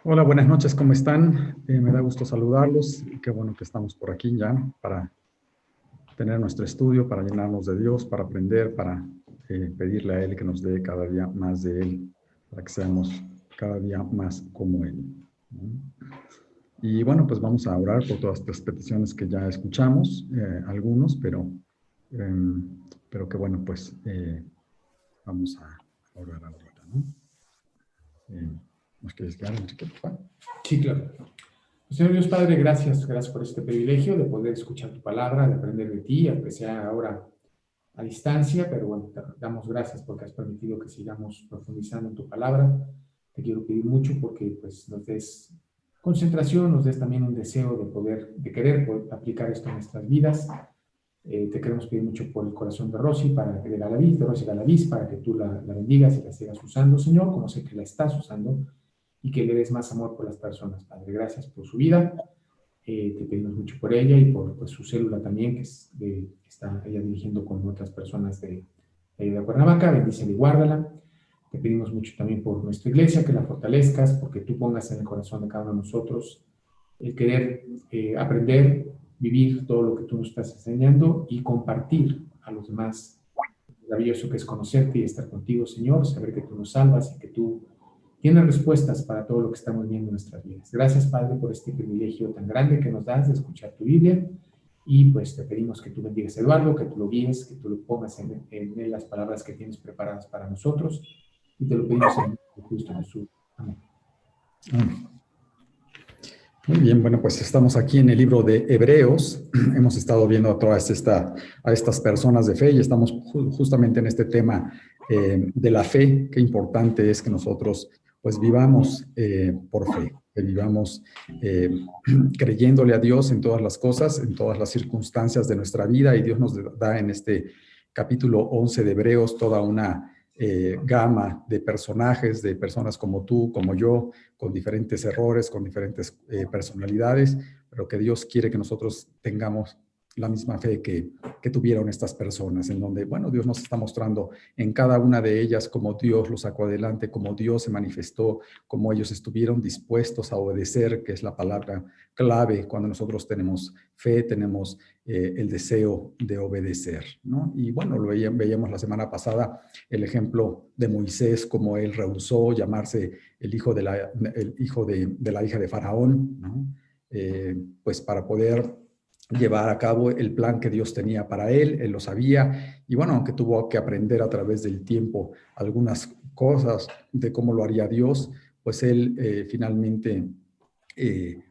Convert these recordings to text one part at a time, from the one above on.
Hola, buenas noches, ¿cómo están? Me da gusto saludarlos y qué bueno que estamos por aquí ya para tener nuestro estudio, para llenarnos de Dios, para aprender, para pedirle a Él que nos dé cada día más de Él, para que seamos cada día más como Él, ¿no? Y bueno, pues vamos a orar por todas estas peticiones que ya escuchamos, algunos, pero que bueno, pues vamos a orar ahorita, ¿no? ¿Nos quieres guiar, Enrique, por favor? Sí, claro. Señor Dios Padre, gracias por este privilegio de poder escuchar tu palabra, de aprender de ti, aunque sea ahora a distancia, pero bueno, te damos gracias porque has permitido que sigamos profundizando en tu palabra. Te quiero pedir mucho porque pues nos des concentración, nos des también un deseo de querer poder aplicar esto en nuestras vidas. Te queremos pedir mucho por el corazón de Rosy, de Rosy Galaviz, para que tú la bendigas y la sigas usando, Señor, como sé que la estás usando, y que le des más amor por las personas, Padre. Gracias por su vida. Te pedimos mucho por ella y por pues, su célula también, que está ella dirigiendo con otras personas de Cuernavaca. Bendícela y guárdala. Te pedimos mucho también por nuestra iglesia, que la fortalezcas, porque tú pongas en el corazón de cada uno de nosotros el querer aprender, vivir todo lo que tú nos estás enseñando y compartir a los demás. Maravilloso que es conocerte y estar contigo, Señor, saber que tú nos salvas y que tú tienes respuestas para todo lo que estamos viendo en nuestras vidas. Gracias, Padre, por este privilegio tan grande que nos das de escuchar tu Biblia. Y pues te pedimos que tú bendigas a Eduardo, que tú lo guíes, que tú lo pongas en él las palabras que tienes preparadas para nosotros. Y te lo pedimos en Cristo Jesús. Amén. Muy bien, bueno, pues estamos aquí en el libro de Hebreos. Hemos estado viendo a estas personas de fe y estamos justamente en este tema de la fe. Qué importante es que nosotros pues vivamos por fe, que vivamos creyéndole a Dios en todas las cosas, en todas las circunstancias de nuestra vida, y Dios nos da en este capítulo 11 de Hebreos toda una gama de personajes, de personas como tú, como yo, con diferentes errores, con diferentes personalidades, pero que Dios quiere que nosotros tengamos la misma fe que tuvieron estas personas, en donde, bueno, Dios nos está mostrando en cada una de ellas cómo Dios los sacó adelante, cómo Dios se manifestó, cómo ellos estuvieron dispuestos a obedecer, que es la palabra clave cuando nosotros tenemos fe, tenemos el deseo de obedecer, ¿no? Y bueno, veíamos la semana pasada el ejemplo de Moisés, cómo él rehusó llamarse el hijo de la hija de Faraón, ¿no? Pues para poder llevar a cabo el plan que Dios tenía para él. Él lo sabía, y bueno, aunque tuvo que aprender a través del tiempo algunas cosas de cómo lo haría Dios, pues él finalmente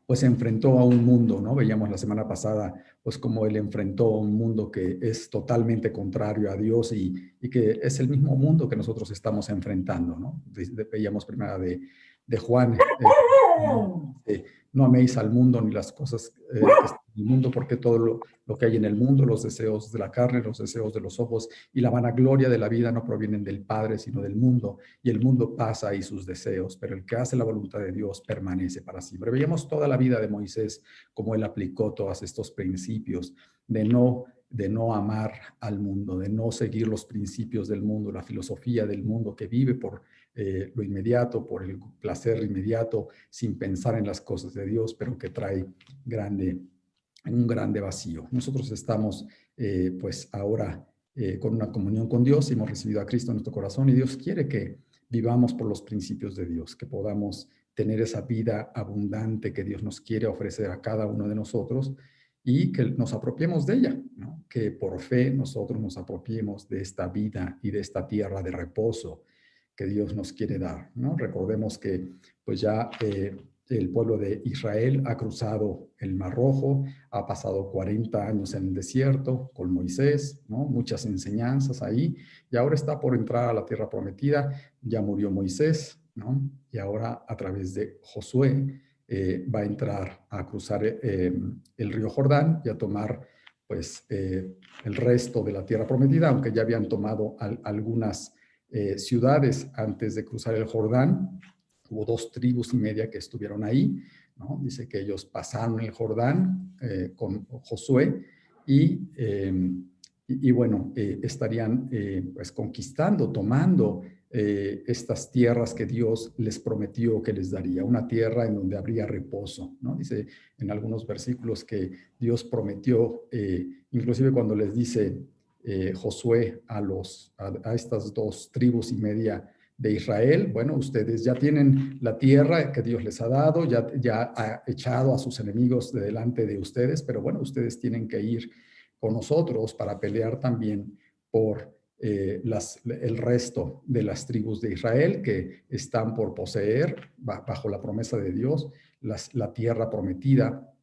pues se enfrentó a un mundo, ¿no? Veíamos la semana pasada pues cómo él enfrentó a un mundo que es totalmente contrario a Dios, y que es el mismo mundo que nosotros estamos enfrentando, ¿no? Veíamos primero de Juan, no améis al mundo ni las cosas que están en el mundo, porque todo lo que hay en el mundo, los deseos de la carne, los deseos de los ojos y la vanagloria de la vida no provienen del Padre, sino del mundo, y el mundo pasa y sus deseos, pero el que hace la voluntad de Dios permanece para siempre. Veíamos toda la vida de Moisés, cómo él aplicó todos estos principios de no amar al mundo, de no seguir los principios del mundo, la filosofía del mundo que vive por lo inmediato, por el placer inmediato, sin pensar en las cosas de Dios, pero que trae un grande vacío. Nosotros estamos pues ahora con una comunión con Dios, y hemos recibido a Cristo en nuestro corazón, y Dios quiere que vivamos por los principios de Dios, que podamos tener esa vida abundante que Dios nos quiere ofrecer a cada uno de nosotros, y que nos apropiemos de ella, ¿no? Que por fe nosotros nos apropiemos de esta vida y de esta tierra de reposo que Dios nos quiere dar, ¿no? Recordemos que pues ya el pueblo de Israel ha cruzado el Mar Rojo, ha pasado 40 años en el desierto con Moisés, ¿no? Muchas enseñanzas ahí, y ahora está por entrar a la tierra prometida. Ya murió Moisés, ¿no? Y ahora a través de Josué va a entrar a cruzar el río Jordán y a tomar pues el resto de la tierra prometida, aunque ya habían tomado algunas ciudades antes de cruzar el Jordán. Hubo 2,5 tribus que estuvieron ahí, ¿no? Dice que ellos pasaron el Jordán con Josué, y bueno, estarían pues conquistando, tomando estas tierras que Dios les prometió que les daría, una tierra en donde habría reposo, ¿no? Dice en algunos versículos que Dios prometió, inclusive cuando les dice Josué a estas 2,5 tribus de Israel, bueno, ustedes ya tienen la tierra que Dios les ha dado, ya ha echado a sus enemigos de delante de ustedes, pero bueno, ustedes tienen que ir con nosotros para pelear también por el resto de las tribus de Israel que están por poseer, bajo la promesa de Dios, la tierra prometida.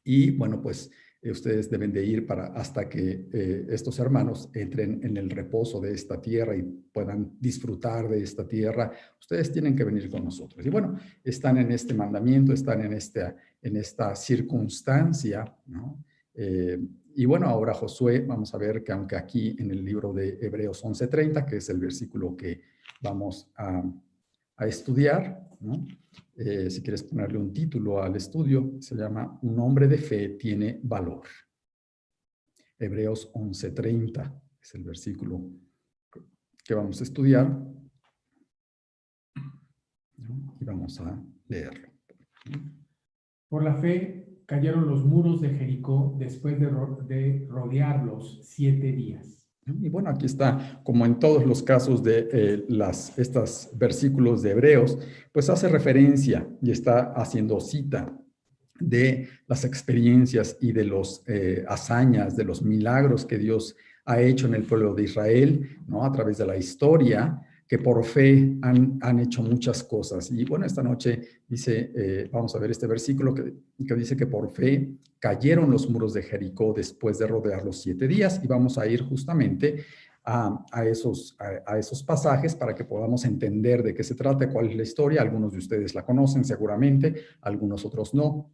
Y bueno, pues ustedes deben de ir hasta que estos hermanos entren en el reposo de esta tierra y puedan disfrutar de esta tierra. Ustedes tienen que venir con nosotros. Y bueno, están en este mandamiento, están en esta circunstancia, ¿no? Y bueno, ahora Josué, vamos a ver que aunque aquí en el libro de Hebreos 11:30, que es el versículo que vamos a estudiar, ¿no? Si quieres ponerle un título al estudio, se llama Un hombre de fe tiene valor. Hebreos 11:30 es el versículo que vamos a estudiar, ¿no? Y vamos a leerlo. Por la fe cayeron los muros de Jericó después de rodearlos 7 días. Y bueno, aquí está, como en todos los casos de estos versículos de Hebreos, pues hace referencia y está haciendo cita de las experiencias y de las hazañas, de los milagros que Dios ha hecho en el pueblo de Israel, ¿no? A través de la historia, que por fe han hecho muchas cosas. Y bueno, esta noche dice, vamos a ver este versículo que dice que por fe cayeron los muros de Jericó después de rodearlos 7 días, y vamos a ir justamente a esos pasajes para que podamos entender de qué se trata, cuál es la historia. Algunos de ustedes la conocen seguramente, algunos otros no.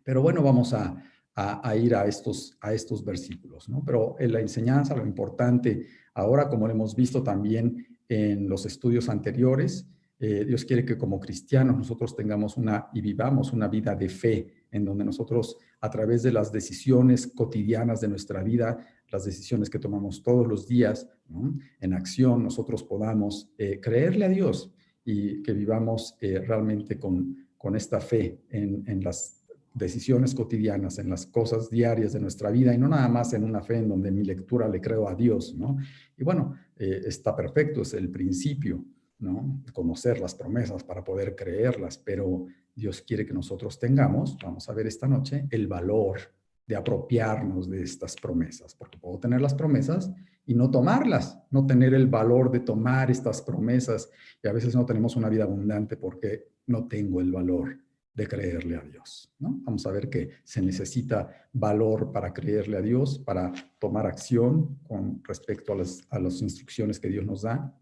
Pero bueno, vamos a ir a estos versículos, ¿no? Pero en la enseñanza, lo importante ahora, como lo hemos visto también en los estudios anteriores, Dios quiere que como cristianos nosotros tengamos y vivamos una vida de fe, en donde nosotros, a través de las decisiones cotidianas de nuestra vida, las decisiones que tomamos todos los días, ¿no? En acción, nosotros podamos creerle a Dios y que vivamos realmente con esta fe en las decisiones cotidianas, en las cosas diarias de nuestra vida, y no nada más en una fe en donde mi lectura le creo a Dios, ¿no? Y bueno, está perfecto, es el principio, ¿no? Conocer las promesas para poder creerlas, pero Dios quiere que nosotros tengamos, vamos a ver esta noche, el valor de apropiarnos de estas promesas, porque puedo tener las promesas y no tomarlas, no tener el valor de tomar estas promesas, y a veces no tenemos una vida abundante porque no tengo el valor de creerle a Dios, ¿no? Vamos a ver que se necesita valor para creerle a Dios, para tomar acción con respecto a las instrucciones que Dios nos da.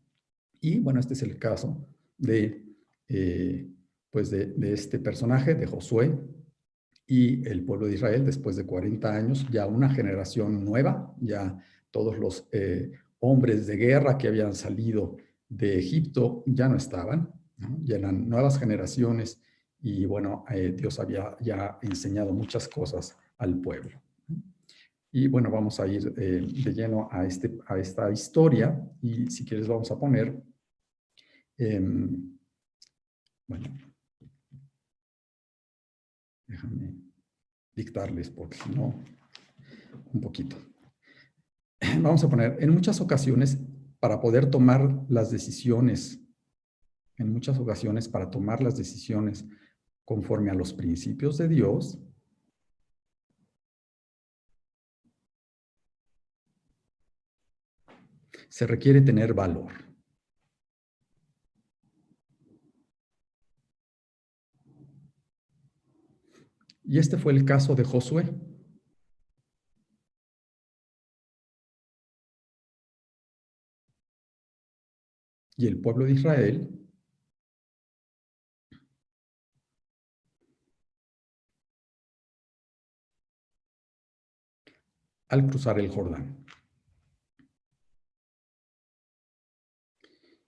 Y bueno, este es el caso pues de este personaje, de Josué, y el pueblo de Israel después de 40 años, ya una generación nueva, ya todos los hombres de guerra que habían salido de Egipto ya no estaban, ¿no? Ya eran nuevas generaciones. Y bueno, Dios había ya enseñado muchas cosas al pueblo. Y bueno, vamos a ir de lleno a esta historia, y si quieres vamos a poner, bueno, déjame dictarles porque si no, un poquito. Vamos a poner, en muchas ocasiones, para poder tomar las decisiones, conforme a los principios de Dios, se requiere tener valor. Y este fue el caso de Josué. Y el pueblo de Israel, al cruzar el Jordán.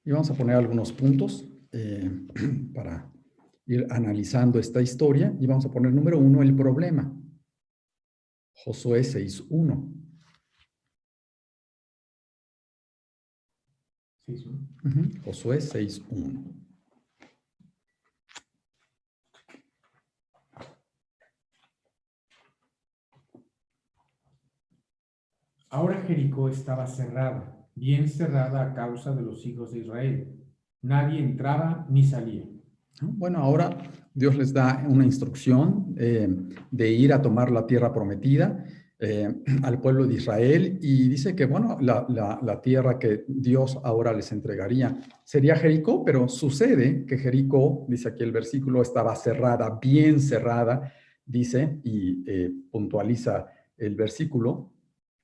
Y vamos a poner algunos puntos para ir analizando esta historia. Y vamos a poner número 1, el problema. Josué 6:1. 6:1. Josué 6:1. Ahora Jericó estaba cerrada, bien cerrada a causa de los hijos de Israel. Nadie entraba ni salía. Bueno, ahora Dios les da una instrucción de ir a tomar la tierra prometida al pueblo de Israel y dice que, bueno, la tierra que Dios ahora les entregaría sería Jericó, pero sucede que Jericó, dice aquí el versículo, estaba cerrada, bien cerrada, dice, y puntualiza el versículo,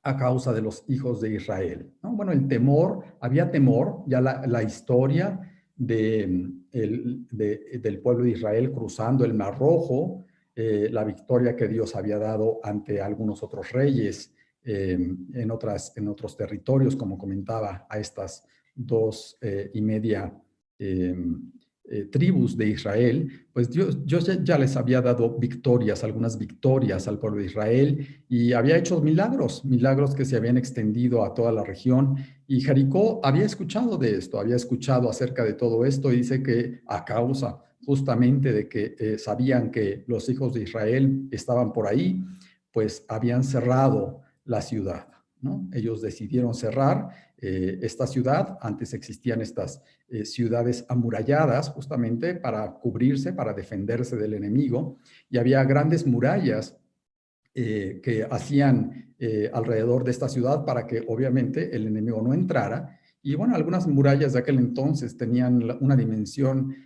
a causa de los hijos de Israel, ¿no? Bueno, el temor, había temor, ya la historia del pueblo de Israel cruzando el Mar Rojo, la victoria que Dios había dado ante algunos otros reyes en otros territorios, como comentaba, a estas 2.5 tribus de Israel, pues Dios ya les había dado victorias, algunas victorias al pueblo de Israel y había hecho milagros que se habían extendido a toda la región. Y Jericó había escuchado de esto, había escuchado acerca de todo esto y dice que a causa justamente de que sabían que los hijos de Israel estaban por ahí, pues habían cerrado la ciudad, ¿no? Ellos decidieron cerrar esta ciudad. Antes existían estas ciudades amuralladas justamente para cubrirse, para defenderse del enemigo, y había grandes murallas que hacían alrededor de esta ciudad para que obviamente el enemigo no entrara. Y bueno, algunas murallas de aquel entonces tenían una dimensión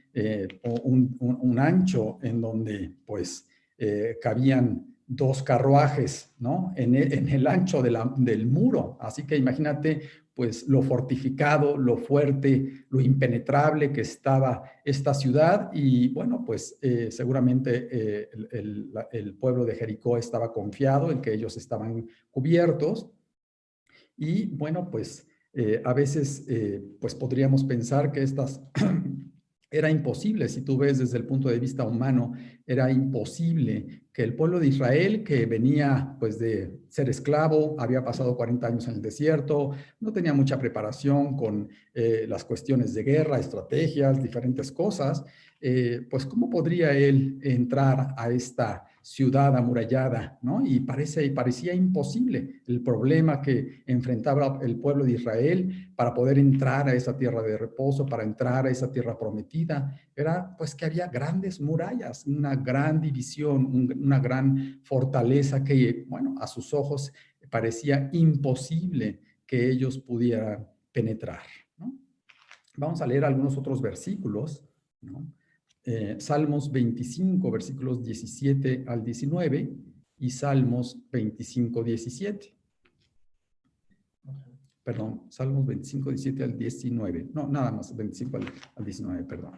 o un ancho en donde pues cabían 2 carruajes, ¿no? En el ancho del muro. Así que imagínate pues lo fortificado, lo fuerte, lo impenetrable que estaba esta ciudad y bueno, pues seguramente el pueblo de Jericó estaba confiado en que ellos estaban cubiertos y bueno, pues a veces pues podríamos pensar que estas era imposible, si tú ves desde el punto de vista humano, era imposible que el pueblo de Israel, que venía pues de ser esclavo, había pasado 40 años en el desierto, no tenía mucha preparación con las cuestiones de guerra, estrategias, diferentes cosas, pues ¿cómo podría él entrar a esta ciudad amurallada, ¿no? Y parecía imposible el problema que enfrentaba el pueblo de Israel para poder entrar a esa tierra de reposo, para entrar a esa tierra prometida. Era pues que había grandes murallas, una gran división, una gran fortaleza que, bueno, a sus ojos parecía imposible que ellos pudieran penetrar, ¿no? Vamos a leer algunos otros versículos, ¿no? Salmos 25, versículos 17 al 19 y Salmos 25, 17. Perdón, Salmos 25, 17 al 19. No, nada más, 25 al 19, perdón.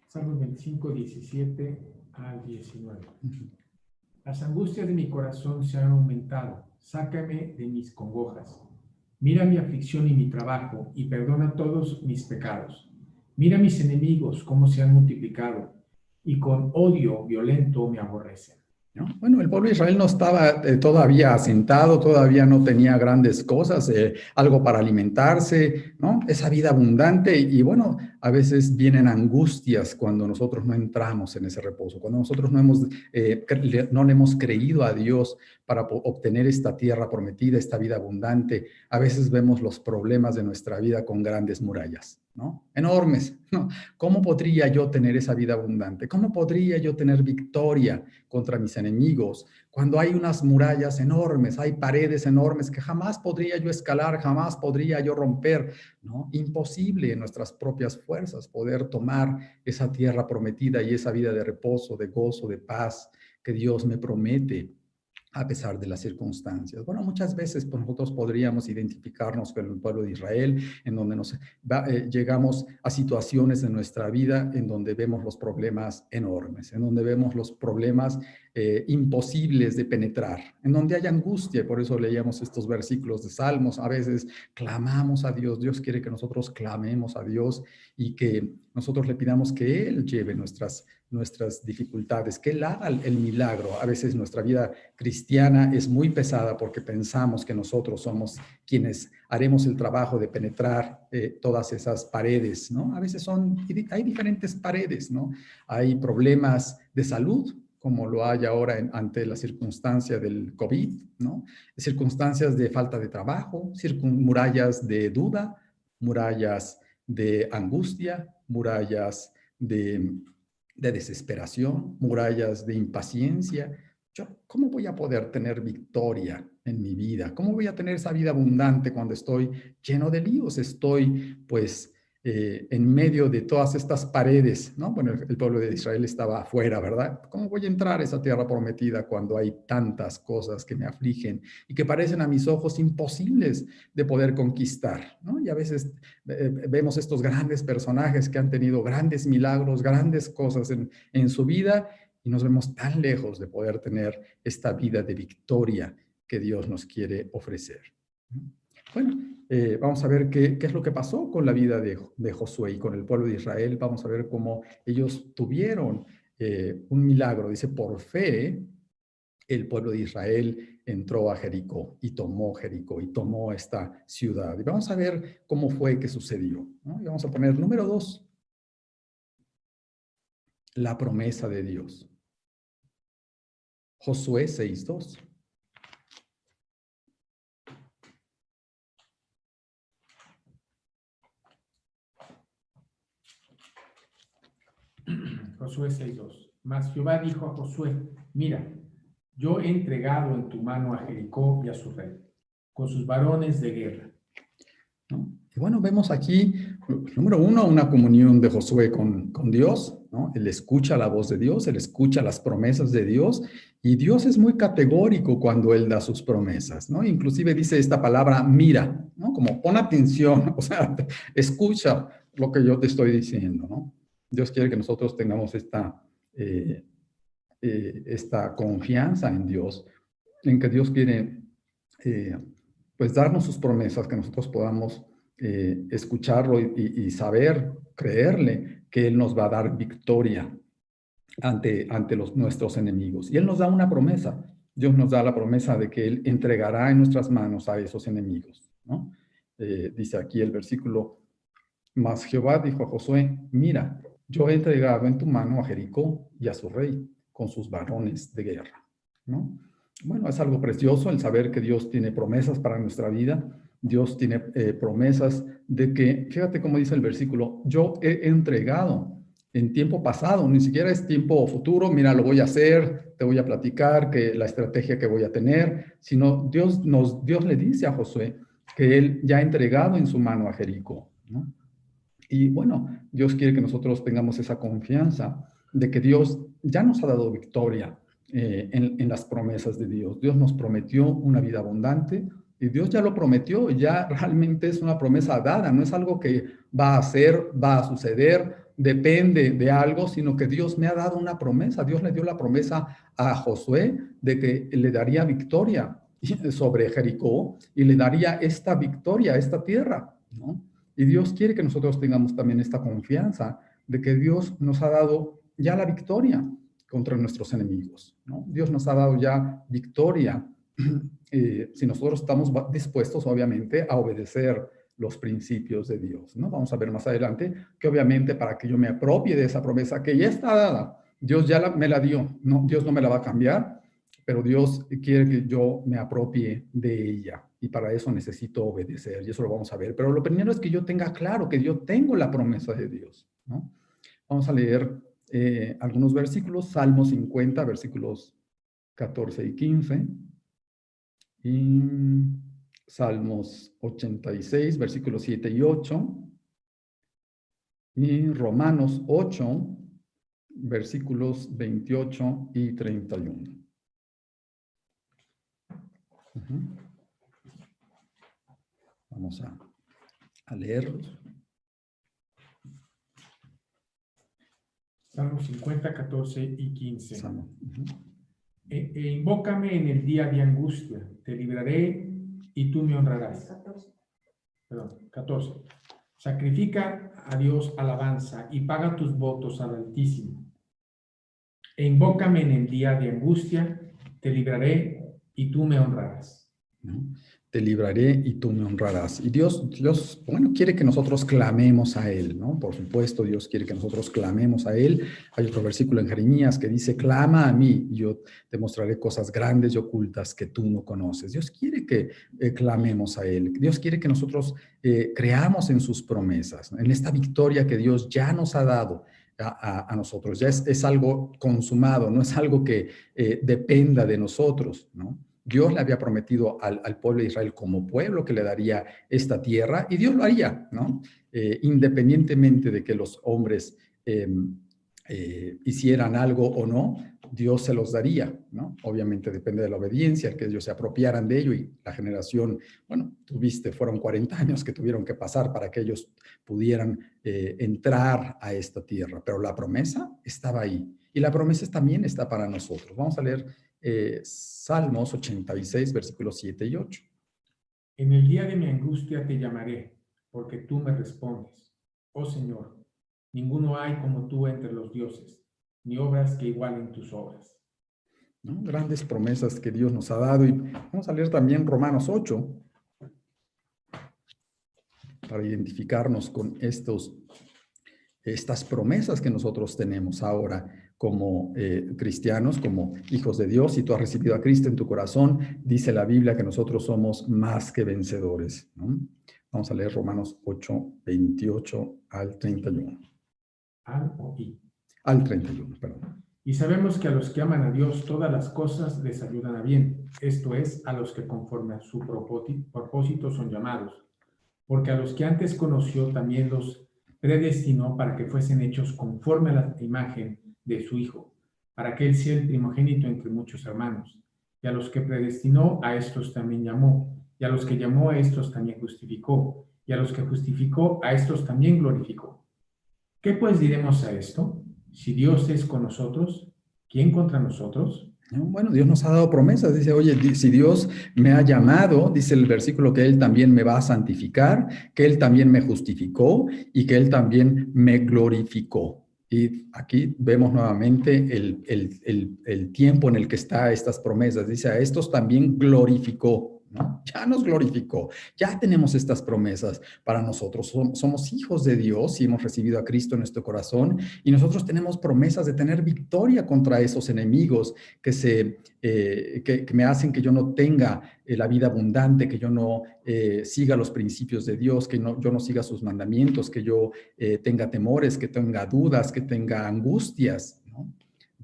Salmos 25, 17 al 19. Las angustias de mi corazón se han aumentado. Sácame de mis congojas. Mira mi aflicción y mi trabajo y perdona todos mis pecados. Mira mis enemigos cómo se han multiplicado y con odio violento me aborrecen. ¿No? Bueno, el pueblo de Israel no estaba todavía asentado, todavía no tenía grandes cosas, algo para alimentarse, ¿no? Esa vida abundante y bueno, a veces vienen angustias cuando nosotros no entramos en ese reposo, cuando nosotros no le hemos creído a Dios para obtener esta tierra prometida, esta vida abundante. A veces vemos los problemas de nuestra vida con grandes murallas, ¿no? Enormes, ¿no? ¿Cómo podría yo tener esa vida abundante? ¿Cómo podría yo tener victoria contra mis enemigos, cuando hay unas murallas enormes, hay paredes enormes que jamás podría yo escalar, jamás podría yo romper, ¿no? Imposible en nuestras propias fuerzas poder tomar esa tierra prometida y esa vida de reposo, de gozo, de paz que Dios me promete a pesar de las circunstancias. Bueno, muchas veces pues, nosotros podríamos identificarnos con el pueblo de Israel, en donde llegamos a situaciones en nuestra vida en donde vemos los problemas enormes, en donde vemos los problemas imposibles de penetrar, en donde hay angustia. Por eso leíamos estos versículos de Salmos. A veces clamamos a Dios. Dios quiere que nosotros clamemos a Dios y que nosotros le pidamos que Él lleve nuestras dificultades, que Él haga el milagro. A veces nuestra vida cristiana es muy pesada porque pensamos que nosotros somos quienes haremos el trabajo de penetrar todas esas paredes, ¿no? A veces hay diferentes paredes, ¿no? Hay problemas de salud, como lo hay ahora ante la circunstancia del COVID, ¿no? Circunstancias de falta de trabajo, murallas de duda, murallas de angustia, murallas de desesperación, murallas de impaciencia. ¿Cómo voy a poder tener victoria en mi vida? ¿Cómo voy a tener esa vida abundante cuando estoy lleno de líos? Estoy, pues, en medio de todas estas paredes, ¿no? Bueno, el pueblo de Israel estaba afuera, ¿verdad? ¿Cómo voy a entrar a esa tierra prometida cuando hay tantas cosas que me afligen y que parecen a mis ojos imposibles de poder conquistar, ¿no? Y a veces vemos estos grandes personajes que han tenido grandes milagros, grandes cosas en su vida, y nos vemos tan lejos de poder tener esta vida de victoria que Dios nos quiere ofrecer. Bueno, vamos a ver qué es lo que pasó con la vida de Josué y con el pueblo de Israel. Vamos a ver cómo ellos tuvieron un milagro. Dice, por fe, el pueblo de Israel entró a Jericó y tomó esta ciudad. Y vamos a ver cómo fue que sucedió, ¿no? Y vamos a poner número 2, la promesa de Dios. Josué 6:2. Josué 6:2. Mas Jehová dijo a Josué, mira, yo he entregado en tu mano a Jericó y a su rey, con sus varones de guerra. ¿No? Y bueno, vemos aquí, número 1, una comunión de Josué con Dios, ¿no? Él escucha la voz de Dios, él escucha las promesas de Dios, y Dios es muy categórico cuando él da sus promesas, ¿no? Inclusive dice esta palabra, mira, ¿no? Como pon atención, o sea, escucha lo que yo te estoy diciendo, ¿no? Dios quiere que nosotros tengamos esta confianza en Dios, en que Dios quiere pues darnos sus promesas, que nosotros podamos escucharlo y saber, creerle que Él nos va a dar victoria ante nuestros enemigos. Y Él nos da una promesa. Dios nos da la promesa de que Él entregará en nuestras manos a esos enemigos, ¿no? Dice aquí el versículo, mas Jehová dijo a Josué, mira, yo he entregado en tu mano a Jericó y a su rey con sus varones de guerra, ¿no? Bueno, es algo precioso el saber que Dios tiene promesas para nuestra vida. Dios tiene promesas de que, fíjate cómo dice el versículo, yo he entregado en tiempo pasado, ni siquiera es tiempo futuro, mira, lo voy a hacer, te voy a platicar, que la estrategia que voy a tener, sino Dios le dice a Josué que él ya ha entregado en su mano a Jericó, ¿no? Y bueno, Dios quiere que nosotros tengamos esa confianza de que Dios ya nos ha dado victoria en las promesas de Dios. Dios nos prometió una vida abundante y Dios ya lo prometió, ya realmente es una promesa dada, no es algo que va a hacer, va a suceder, depende de algo, sino que Dios me ha dado una promesa. Dios le dio la promesa a Josué de que le daría victoria sobre Jericó y le daría esta victoria a esta tierra, ¿no? Y Dios quiere que nosotros tengamos también esta confianza de que Dios nos ha dado ya la victoria contra nuestros enemigos, ¿no? Dios nos ha dado ya victoria si nosotros estamos dispuestos, obviamente, a obedecer los principios de Dios, ¿no? Vamos a ver más adelante que obviamente para que yo me apropie de esa promesa que ya está dada, Dios ya me la dio, no, Dios no me la va a cambiar, pero Dios quiere que yo me apropie de ella y para eso necesito obedecer y eso lo vamos a ver. Pero lo primero es que yo tenga claro que yo tengo la promesa de Dios, ¿no? Vamos a leer algunos versículos, Salmo 50, versículos 14 y 15, y Salmos 86, versículos 7 y 8, y Romanos 8, versículos 28 y 31. Vamos a leerlos. Salmos 50, 14 y 15. Invócame en el día de angustia, te libraré y tú me honrarás. 14. Sacrifica a Dios alabanza y paga tus votos al Altísimo. Invócame en el día de angustia, te libraré y tú me honrarás. ¿No? Te libraré y tú me honrarás. Y Dios, bueno, quiere que nosotros clamemos a Él, ¿no? Por supuesto, Dios quiere que nosotros clamemos a Él. Hay otro versículo en Jeremías que dice, clama a mí y yo te mostraré cosas grandes y ocultas que tú no conoces. Dios quiere que clamemos a Él. Dios quiere que nosotros creamos en sus promesas, ¿no? En esta victoria que Dios ya nos ha dado a nosotros. Ya es algo consumado, no es algo que dependa de nosotros, ¿no? Dios le había prometido al pueblo de Israel como pueblo que le daría esta tierra y Dios lo haría, ¿no? Independientemente de que los hombres hicieran algo o no, Dios se los daría, ¿no? Obviamente depende de la obediencia, que ellos se apropiaran de ello y la generación, bueno, tuviste, fueron 40 años que tuvieron que pasar para que ellos pudieran entrar a esta tierra, pero la promesa estaba ahí y la promesa también está para nosotros. Vamos a leer Salmos 86, versículos 7 y 8. En el día de mi angustia te llamaré, porque tú me respondes. Oh Señor, ninguno hay como tú entre los dioses, ni obras que igualen tus obras. ¿No? Grandes promesas que Dios nos ha dado. Y vamos a leer también Romanos 8 para identificarnos con estas promesas que nosotros tenemos ahora como cristianos, como hijos de Dios. Si tú has recibido a Cristo en tu corazón, dice la Biblia que nosotros somos más que vencedores, ¿no? Vamos a leer Romanos 8, 28 al 31. Al 31, perdón. Y sabemos que a los que aman a Dios todas las cosas les ayudan a bien, esto es, a los que conforme a su propósito son llamados. Porque a los que antes conoció también los predestinó para que fuesen hechos conforme a la imagen de su Hijo, para que él sea el primogénito entre muchos hermanos. Y a los que predestinó, a estos también llamó. Y a los que llamó, a estos también justificó. Y a los que justificó, a estos también glorificó. ¿Qué pues diremos a esto? Si Dios es con nosotros, ¿quién contra nosotros? Bueno, Dios nos ha dado promesas. Dice, oye, si Dios me ha llamado, dice el versículo, que Él también me va a santificar, que Él también me justificó y que Él también me glorificó. Y aquí vemos nuevamente el tiempo en el que están estas promesas. Dice, a estos también glorificó, ¿no? Ya nos glorificó, ya tenemos estas promesas para nosotros. Somos hijos de Dios y hemos recibido a Cristo en nuestro corazón y nosotros tenemos promesas de tener victoria contra esos enemigos que me hacen que yo no tenga la vida abundante, que yo no siga los principios de Dios, que yo no siga sus mandamientos, que yo tenga temores, que tenga dudas, que tenga angustias, ¿no?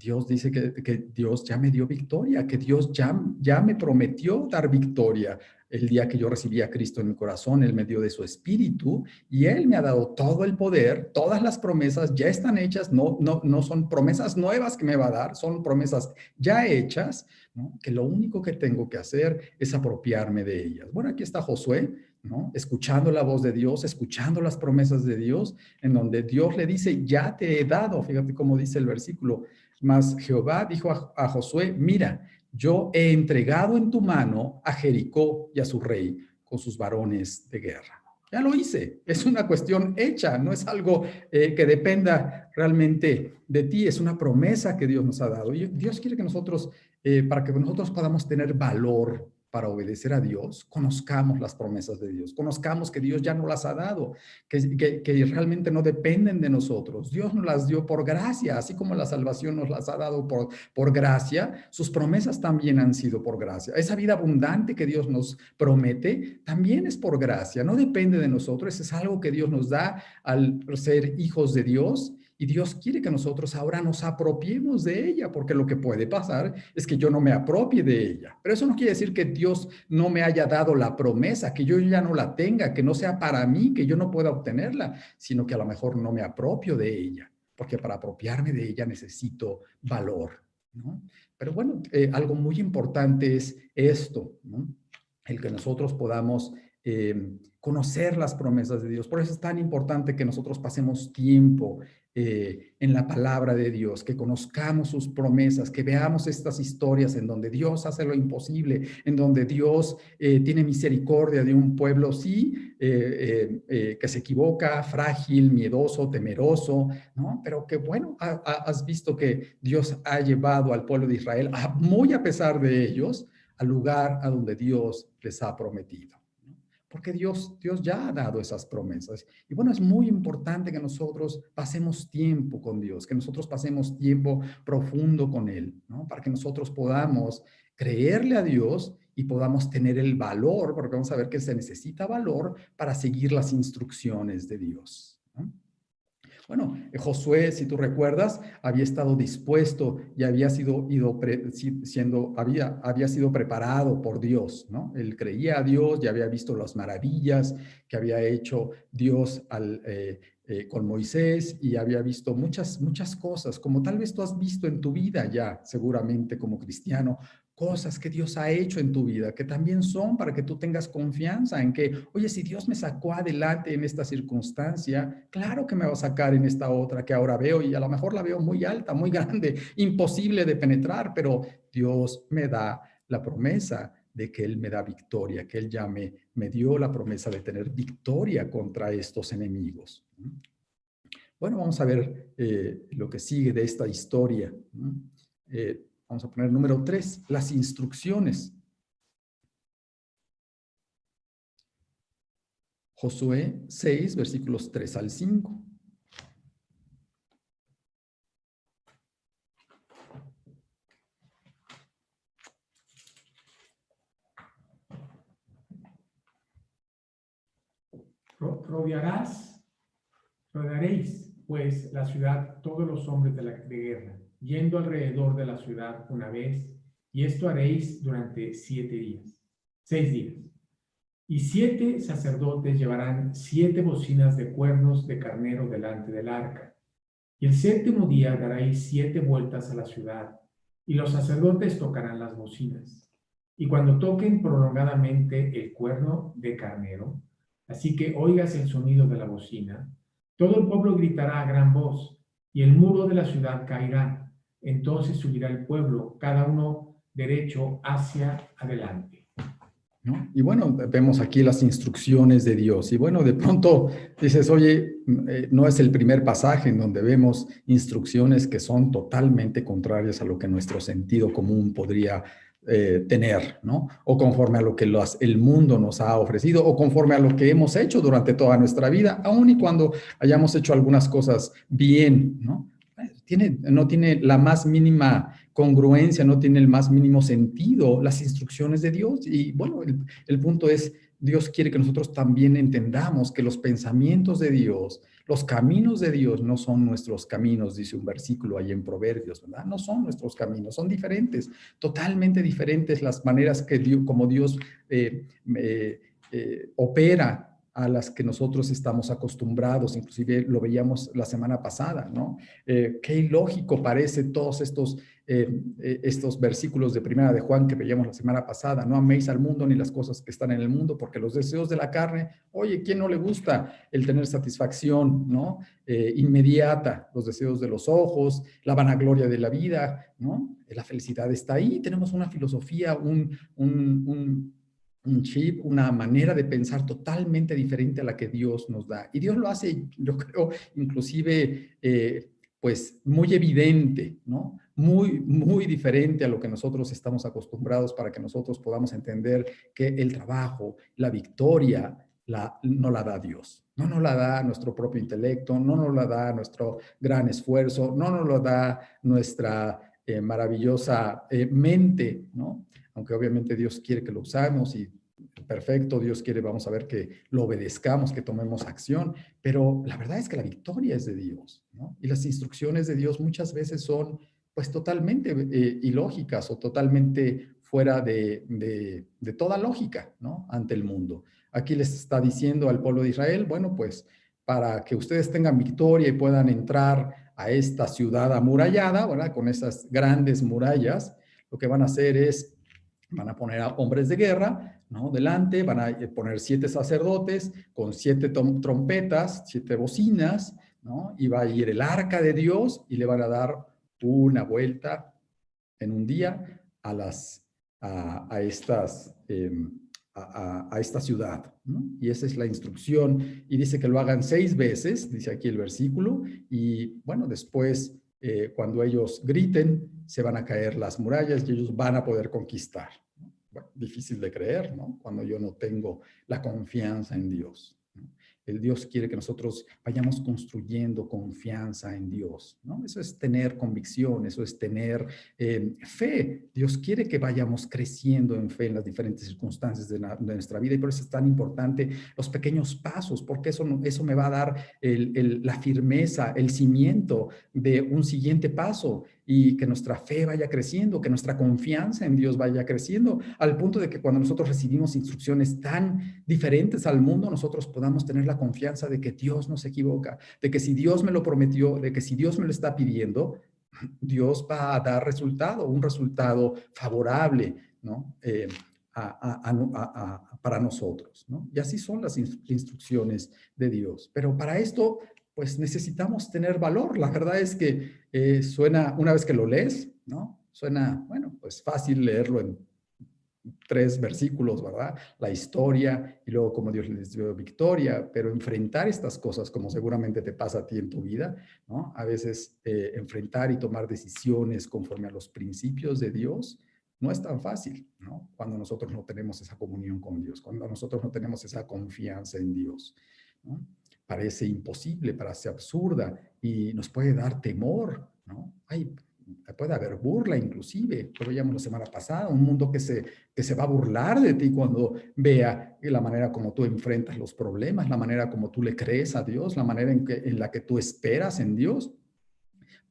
Dios dice que Dios ya me dio victoria, que Dios ya me prometió dar victoria. El día que yo recibí a Cristo en mi corazón, Él me dio de su espíritu y Él me ha dado todo el poder, todas las promesas ya están hechas, no son promesas nuevas que me va a dar, son promesas ya hechas, ¿no? Que lo único que tengo que hacer es apropiarme de ellas. Bueno, aquí está Josué, ¿no? Escuchando la voz de Dios, escuchando las promesas de Dios, en donde Dios le dice, ya te he dado, fíjate cómo dice el versículo, mas Jehová dijo a Josué, mira, yo he entregado en tu mano a Jericó y a su rey con sus varones de guerra. Ya lo hice, es una cuestión hecha, no es algo que dependa realmente de ti, es una promesa que Dios nos ha dado. Y Dios quiere que nosotros, para que nosotros podamos tener valor para obedecer a Dios, conozcamos las promesas de Dios, conozcamos que Dios ya nos las ha dado, que realmente no dependen de nosotros. Dios nos las dio por gracia, así como la salvación nos las ha dado por gracia, sus promesas también han sido por gracia. Esa vida abundante que Dios nos promete también es por gracia, no depende de nosotros, es algo que Dios nos da al ser hijos de Dios. Y Dios quiere que nosotros ahora nos apropiemos de ella, porque lo que puede pasar es que yo no me apropie de ella. Pero eso no quiere decir que Dios no me haya dado la promesa, que yo ya no la tenga, que no sea para mí, que yo no pueda obtenerla, sino que a lo mejor no me apropio de ella, porque para apropiarme de ella necesito valor, ¿no? Pero bueno, algo muy importante es esto, ¿no? El que nosotros podamos conocer las promesas de Dios. Por eso es tan importante que nosotros pasemos tiempo en la palabra de Dios, que conozcamos sus promesas, que veamos estas historias en donde Dios hace lo imposible, en donde Dios tiene misericordia de un pueblo, sí, que se equivoca, frágil, miedoso, temeroso, ¿no? Pero que bueno, has visto que Dios ha llevado al pueblo de Israel, muy a pesar de ellos, al lugar a donde Dios les ha prometido. Porque Dios ya ha dado esas promesas. Y bueno, es muy importante que nosotros pasemos tiempo con Dios, que nosotros pasemos tiempo profundo con Él, ¿no? Para que nosotros podamos creerle a Dios y podamos tener el valor, porque vamos a ver que se necesita valor para seguir las instrucciones de Dios, ¿no? Bueno, Josué, si tú recuerdas, había estado dispuesto y había sido preparado por Dios, ¿no? Él creía a Dios y había visto las maravillas que había hecho Dios con Moisés y había visto muchas cosas, como tal vez tú has visto en tu vida ya, seguramente como cristiano, cosas que Dios ha hecho en tu vida, que también son para que tú tengas confianza en que, oye, si Dios me sacó adelante en esta circunstancia, claro que me va a sacar en esta otra que ahora veo y a lo mejor la veo muy alta, muy grande, imposible de penetrar, pero Dios me da la promesa de que Él me da victoria, que Él ya me dio la promesa de tener victoria contra estos enemigos. Bueno, vamos a ver lo que sigue de esta historia. Vamos a poner número 3, las instrucciones. Josué 6, versículos 3 al 5. Rodearéis, pues, la ciudad todos los hombres de guerra, yendo alrededor de la ciudad una vez, y esto haréis durante 6 días. Y 7 sacerdotes llevarán 7 bocinas de cuernos de carnero delante del arca. Y el 7º día daréis 7 vueltas a la ciudad, y los sacerdotes tocarán las bocinas. Y cuando toquen prolongadamente el cuerno de carnero, así que oigas el sonido de la bocina, todo el pueblo gritará a gran voz, y el muro de la ciudad caerá. Entonces subirá el pueblo, cada uno derecho hacia adelante. ¿No? Y bueno, vemos aquí las instrucciones de Dios. Y bueno, de pronto dices, oye, no es el primer pasaje en donde vemos instrucciones que son totalmente contrarias a lo que nuestro sentido común podría tener, ¿no? O conforme a lo que el mundo nos ha ofrecido, o conforme a lo que hemos hecho durante toda nuestra vida, aun y cuando hayamos hecho algunas cosas bien, ¿no? No tiene la más mínima congruencia, no tiene el más mínimo sentido las instrucciones de Dios. Y bueno, el punto es, Dios quiere que nosotros también entendamos que los pensamientos de Dios, los caminos de Dios no son nuestros caminos, dice un versículo ahí en Proverbios, ¿verdad? No son nuestros caminos, son diferentes, totalmente diferentes las maneras que Dios, como Dios opera a las que nosotros estamos acostumbrados, inclusive lo veíamos la semana pasada, ¿no? Qué ilógico parece todos estos versículos de Primera de Juan que veíamos la semana pasada, no améis al mundo ni las cosas que están en el mundo, porque los deseos de la carne, oye, ¿quién no le gusta el tener satisfacción, ¿no? Inmediata, los deseos de los ojos, la vanagloria de la vida, ¿no? La felicidad está ahí, tenemos una filosofía, un chip, una manera de pensar totalmente diferente a la que Dios nos da. Y Dios lo hace, yo creo, inclusive, pues, muy evidente, ¿no? Muy diferente a lo que nosotros estamos acostumbrados para que nosotros podamos entender que el trabajo, la victoria, no la da Dios. No nos la da nuestro propio intelecto, no nos la da nuestro gran esfuerzo, no nos lo da nuestra maravillosa mente, ¿no? Aunque obviamente Dios quiere que lo usemos y perfecto, Dios quiere, vamos a ver que lo obedezcamos, que tomemos acción, pero la verdad es que la victoria es de Dios, ¿no? Y las instrucciones de Dios muchas veces son pues totalmente ilógicas o totalmente fuera de toda lógica, ¿no? Ante el mundo. Aquí les está diciendo al pueblo de Israel, bueno, pues para que ustedes tengan victoria y puedan entrar a esta ciudad amurallada, ¿verdad? Con esas grandes murallas, lo que van a hacer es, van a poner a hombres de guerra, ¿no? Delante, van a poner 7 sacerdotes con 7 trompetas, 7 bocinas, ¿no? Y va a ir el arca de Dios y le van a dar una vuelta en un día a esta ciudad, ¿no? Y esa es la instrucción. Y dice que lo hagan 6 veces, dice aquí el versículo, y bueno, después, cuando ellos griten, se van a caer las murallas y ellos van a poder conquistar. Bueno, difícil de creer, ¿no? Cuando yo no tengo la confianza en Dios, ¿no? El Dios quiere que nosotros vayamos construyendo confianza en Dios, ¿no? Eso es tener convicción, eso es tener fe. Dios quiere que vayamos creciendo en fe en las diferentes circunstancias de nuestra vida, y por eso es tan importante los pequeños pasos, porque eso me va a dar la firmeza, el cimiento de un siguiente paso, y que nuestra fe vaya creciendo, que nuestra confianza en Dios vaya creciendo, al punto de que cuando nosotros recibimos instrucciones tan diferentes al mundo, nosotros podamos tener la confianza de que Dios no se equivoca, de que si Dios me lo prometió, de que si Dios me lo está pidiendo, Dios va a dar un resultado favorable, ¿no? Para nosotros, ¿no? Y así son las instrucciones de Dios. Pero para esto, pues necesitamos tener valor. La verdad es que suena, una vez que lo lees, ¿no? Suena, bueno, pues fácil leerlo en 3 versículos, ¿verdad? La historia y luego cómo Dios les dio victoria, pero enfrentar estas cosas, como seguramente te pasa a ti en tu vida, ¿no? A veces enfrentar y tomar decisiones conforme a los principios de Dios no es tan fácil, ¿no? Cuando nosotros no tenemos esa comunión con Dios, cuando nosotros no tenemos esa confianza en Dios, ¿no? Parece imposible, parece absurda y nos puede dar temor, ¿no? Puede haber burla inclusive, lo veíamos la semana pasada, un mundo que se va a burlar de ti cuando vea la manera como tú enfrentas los problemas, la manera como tú le crees a Dios, la manera en la que tú esperas en Dios.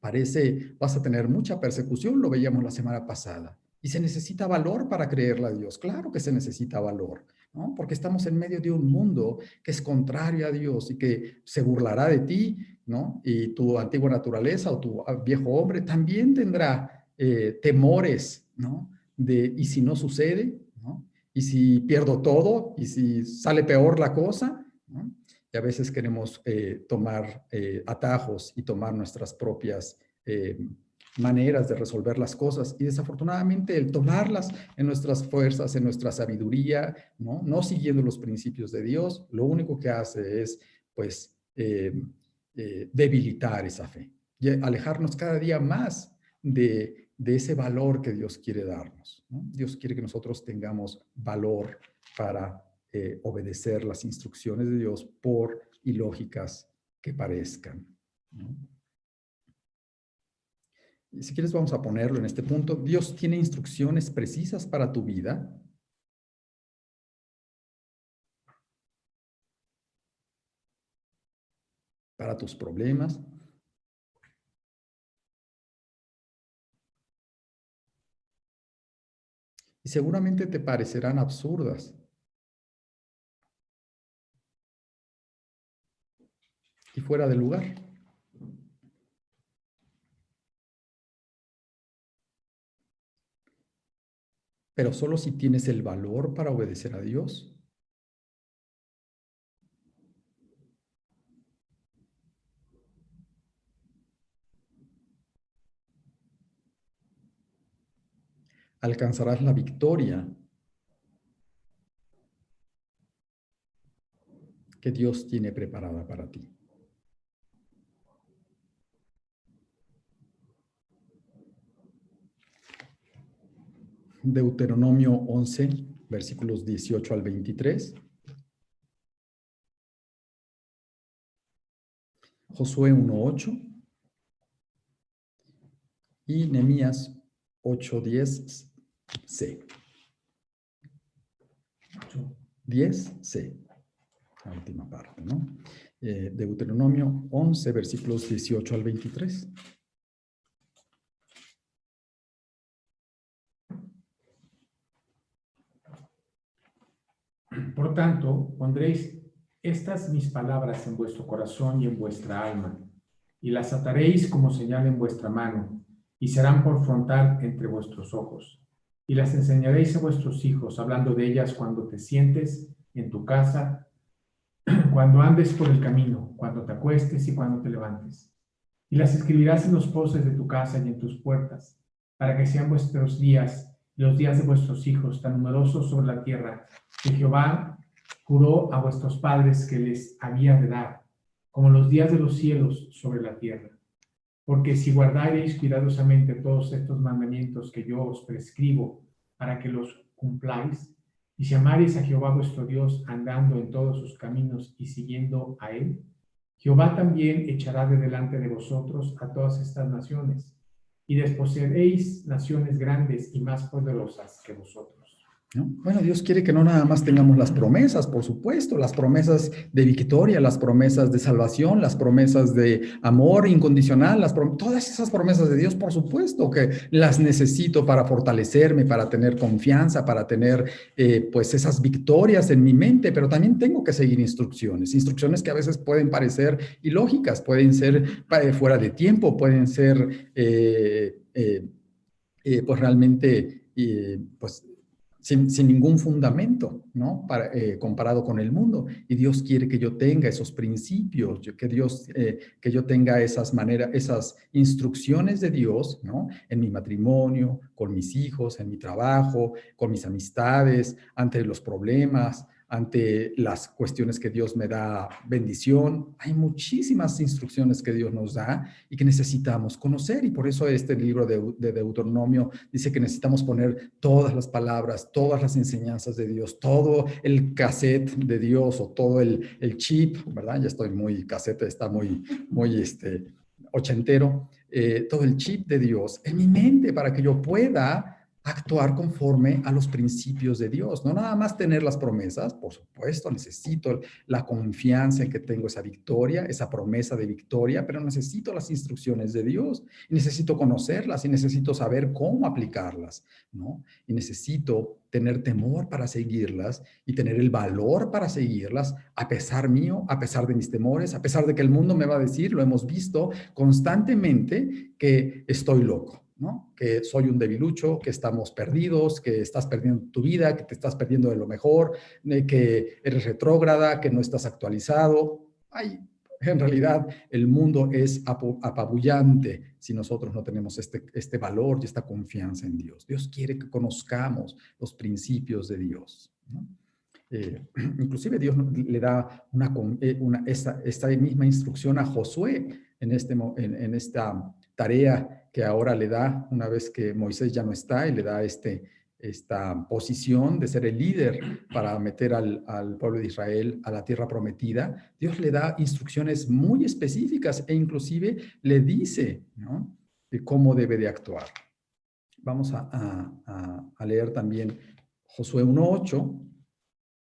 Vas a tener mucha persecución, lo veíamos la semana pasada. Y se necesita valor para creerle a Dios. Claro que se necesita valor, ¿no? Porque estamos en medio de un mundo que es contrario a Dios y que se burlará de ti, ¿no? Y tu antigua naturaleza o tu viejo hombre también tendrá temores, ¿no? ¿Y si no sucede? ¿No? ¿Y si pierdo todo? ¿Y si sale peor la cosa? ¿No? Y a veces queremos tomar atajos y tomar nuestras propias maneras de resolver las cosas, y desafortunadamente el tomarlas en nuestras fuerzas, en nuestra sabiduría, no siguiendo los principios de Dios, lo único que hace es pues debilitar esa fe y alejarnos cada día más de ese valor que Dios quiere darnos, ¿no? Dios quiere que nosotros tengamos valor para obedecer las instrucciones de Dios, por ilógicas que parezcan, ¿no? Y si quieres vamos a ponerlo en este punto. Dios tiene instrucciones precisas para tu vida. Para tus problemas. Y seguramente te parecerán absurdas. Y fuera de lugar. Pero solo si tienes el valor para obedecer a Dios. Alcanzarás la victoria que Dios tiene preparada para ti. Deuteronomio 11, versículos 18 al 23. Josué 1:8 y Nehemías 8:10c. 10c, la última parte, ¿no? Deuteronomio 11, versículos 18 al 23. Por tanto, pondréis estas mis palabras en vuestro corazón y en vuestra alma, y las ataréis como señal en vuestra mano, y serán por frontal entre vuestros ojos. Y las enseñaréis a vuestros hijos, hablando de ellas cuando te sientes en tu casa, cuando andes por el camino, cuando te acuestes y cuando te levantes. Y las escribirás en los postes de tu casa y en tus puertas, para que sean vuestros días y los días de vuestros hijos tan numerosos sobre la tierra, que Jehová juró a vuestros padres que les había de dar, como los días de los cielos sobre la tierra. Porque si guardareis cuidadosamente todos estos mandamientos que yo os prescribo para que los cumpláis, y si amareis a Jehová vuestro Dios andando en todos sus caminos y siguiendo a él, Jehová también echará de delante de vosotros a todas estas naciones, y desposeeréis naciones grandes y más poderosas que vosotros. ¿No? Bueno, Dios quiere que no nada más tengamos las promesas, por supuesto, las promesas de victoria, las promesas de salvación, las promesas de amor incondicional, todas esas promesas de Dios, por supuesto que las necesito para fortalecerme, para tener confianza, para tener pues esas victorias en mi mente, pero también tengo que seguir instrucciones que a veces pueden parecer ilógicas, pueden ser fuera de tiempo, pueden ser pues realmente pues sin ningún fundamento, ¿no? Comparado con el mundo. Y Dios quiere que yo tenga esos principios, que yo tenga esas maneras, esas instrucciones de Dios, ¿no? En mi matrimonio, con mis hijos, en mi trabajo, con mis amistades, ante los problemas, ante las cuestiones que Dios me da bendición. Hay muchísimas instrucciones que Dios nos da y que necesitamos conocer. Y por eso este libro de Deuteronomio dice que necesitamos poner todas las palabras, todas las enseñanzas de Dios, todo el cassette de Dios o todo el chip, ¿verdad? Ya estoy muy cassette, está muy ochentero, todo el chip de Dios en mi mente para que yo pueda actuar conforme a los principios de Dios, no nada más tener las promesas, por supuesto, necesito la confianza en que tengo esa victoria, esa promesa de victoria, pero necesito las instrucciones de Dios, y necesito conocerlas y necesito saber cómo aplicarlas, ¿no? Y necesito tener temor para seguirlas y tener el valor para seguirlas a pesar mío, a pesar de mis temores, a pesar de que el mundo me va a decir, lo hemos visto constantemente, que estoy loco, ¿no? Que soy un debilucho, que estamos perdidos, que estás perdiendo tu vida, que te estás perdiendo de lo mejor, que eres retrógrada, que no estás actualizado. Ay, en realidad el mundo es apabullante si nosotros no tenemos este valor y esta confianza en Dios. Dios quiere que conozcamos los principios de Dios, ¿no? Inclusive Dios le da esta misma instrucción a Josué en esta tarea que ahora le da una vez que Moisés ya no está y le da esta posición de ser el líder para meter al pueblo de Israel a la tierra prometida. Dios le da instrucciones muy específicas e inclusive le dice, ¿no?, de cómo debe de actuar. Vamos a leer también Josué 1:8.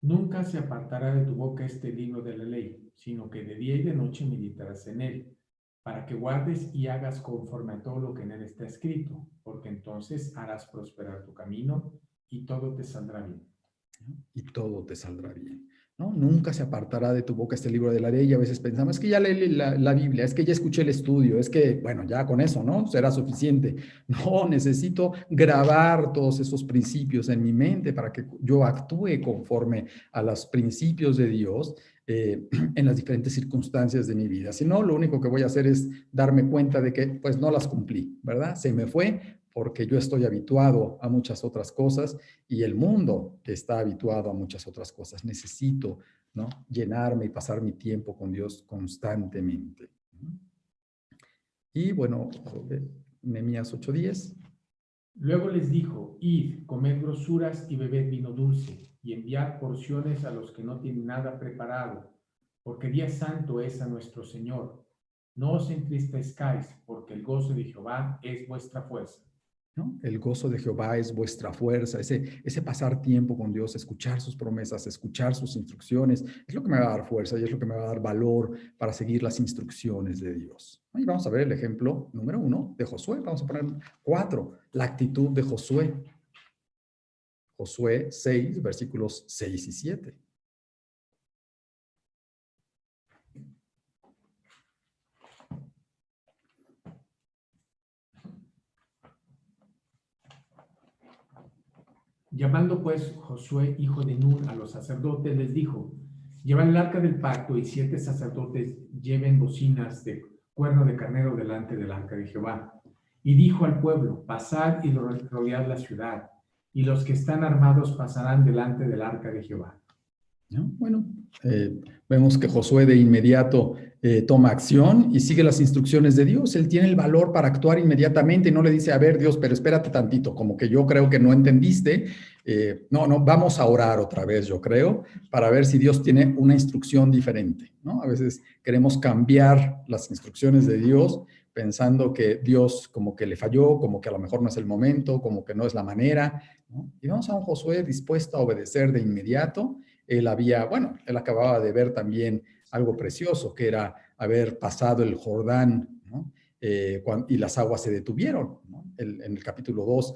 Nunca se apartará de tu boca este libro de la ley, sino que de día y de noche meditarás en él, para que guardes y hagas conforme a todo lo que en él está escrito, porque entonces harás prosperar tu camino y todo te saldrá bien. Y todo te saldrá bien, ¿no? Nunca se apartará de tu boca este libro de la ley. Y a veces pensamos, es que ya leí la Biblia, es que ya escuché el estudio, es que, bueno, ya con eso, ¿no? Será suficiente. No, necesito grabar todos esos principios en mi mente para que yo actúe conforme a los principios de Dios en las diferentes circunstancias de mi vida. Si no, lo único que voy a hacer es darme cuenta de que, pues, no las cumplí, ¿verdad? Se me fue porque yo estoy habituado a muchas otras cosas y el mundo está habituado a muchas otras cosas. Necesito, ¿no?, llenarme y pasar mi tiempo con Dios constantemente. Y bueno, Nehemías 8:10. Luego les dijo, id, comed grosuras y bebed vino dulce, y enviad porciones a los que no tienen nada preparado, porque día santo es a nuestro Señor. No os entristezcáis, porque el gozo de Jehová es vuestra fuerza. ¿No? El gozo de Jehová es vuestra fuerza, ese pasar tiempo con Dios, escuchar sus promesas, escuchar sus instrucciones, es lo que me va a dar fuerza y es lo que me va a dar valor para seguir las instrucciones de Dios. Y vamos a ver el ejemplo número 1 de Josué. Vamos a poner 4, la actitud de Josué. Josué 6, versículos 6 y 7. Llamando pues Josué, hijo de Nun, a los sacerdotes, les dijo, llevan el arca del pacto y 7 sacerdotes lleven bocinas de cuerno de carnero delante del arca de Jehová. Y dijo al pueblo, pasad y rodead la ciudad, y los que están armados pasarán delante del arca de Jehová. ¿No? Bueno, vemos que Josué de inmediato toma acción y sigue las instrucciones de Dios. Él tiene el valor para actuar inmediatamente y no le dice, a ver, Dios, pero espérate tantito, como que yo creo que no entendiste. No, vamos a orar otra vez, yo creo, para ver si Dios tiene una instrucción diferente, ¿no? A veces queremos cambiar las instrucciones de Dios pensando que Dios como que le falló, como que a lo mejor no es el momento, como que no es la manera, ¿no? Y vamos a un Josué dispuesto a obedecer de inmediato. Él acababa de ver también algo precioso, que era haber pasado el Jordán, ¿no? Y las aguas se detuvieron, ¿no? En el capítulo 2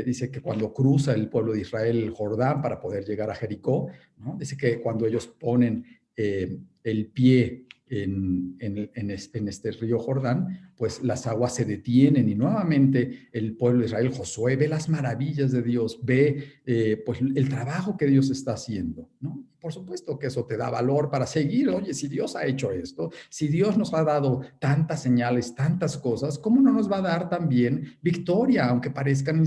dice que cuando cruza el pueblo de Israel el Jordán para poder llegar a Jericó, ¿no? Dice que cuando ellos ponen el pie en este río Jordán, pues las aguas se detienen y nuevamente el pueblo de Israel, Josué, ve las maravillas de Dios, ve pues el trabajo que Dios está haciendo, ¿no? Por supuesto que eso te da valor para seguir. Oye, si Dios ha hecho esto, si Dios nos ha dado tantas señales, tantas cosas, ¿cómo no nos va a dar también victoria, aunque parezcan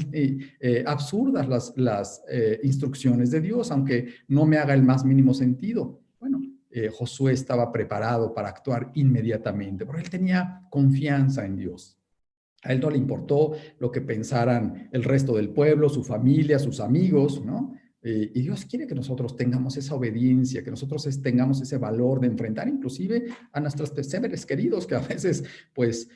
absurdas las instrucciones de Dios, aunque no me haga el más mínimo sentido? Bueno, Josué estaba preparado para actuar inmediatamente, porque él tenía confianza en Dios. A él no le importó lo que pensaran el resto del pueblo, su familia, sus amigos, ¿no? Y Dios quiere que nosotros tengamos esa obediencia, que nosotros tengamos ese valor de enfrentar inclusive a nuestros seres queridos que a veces pues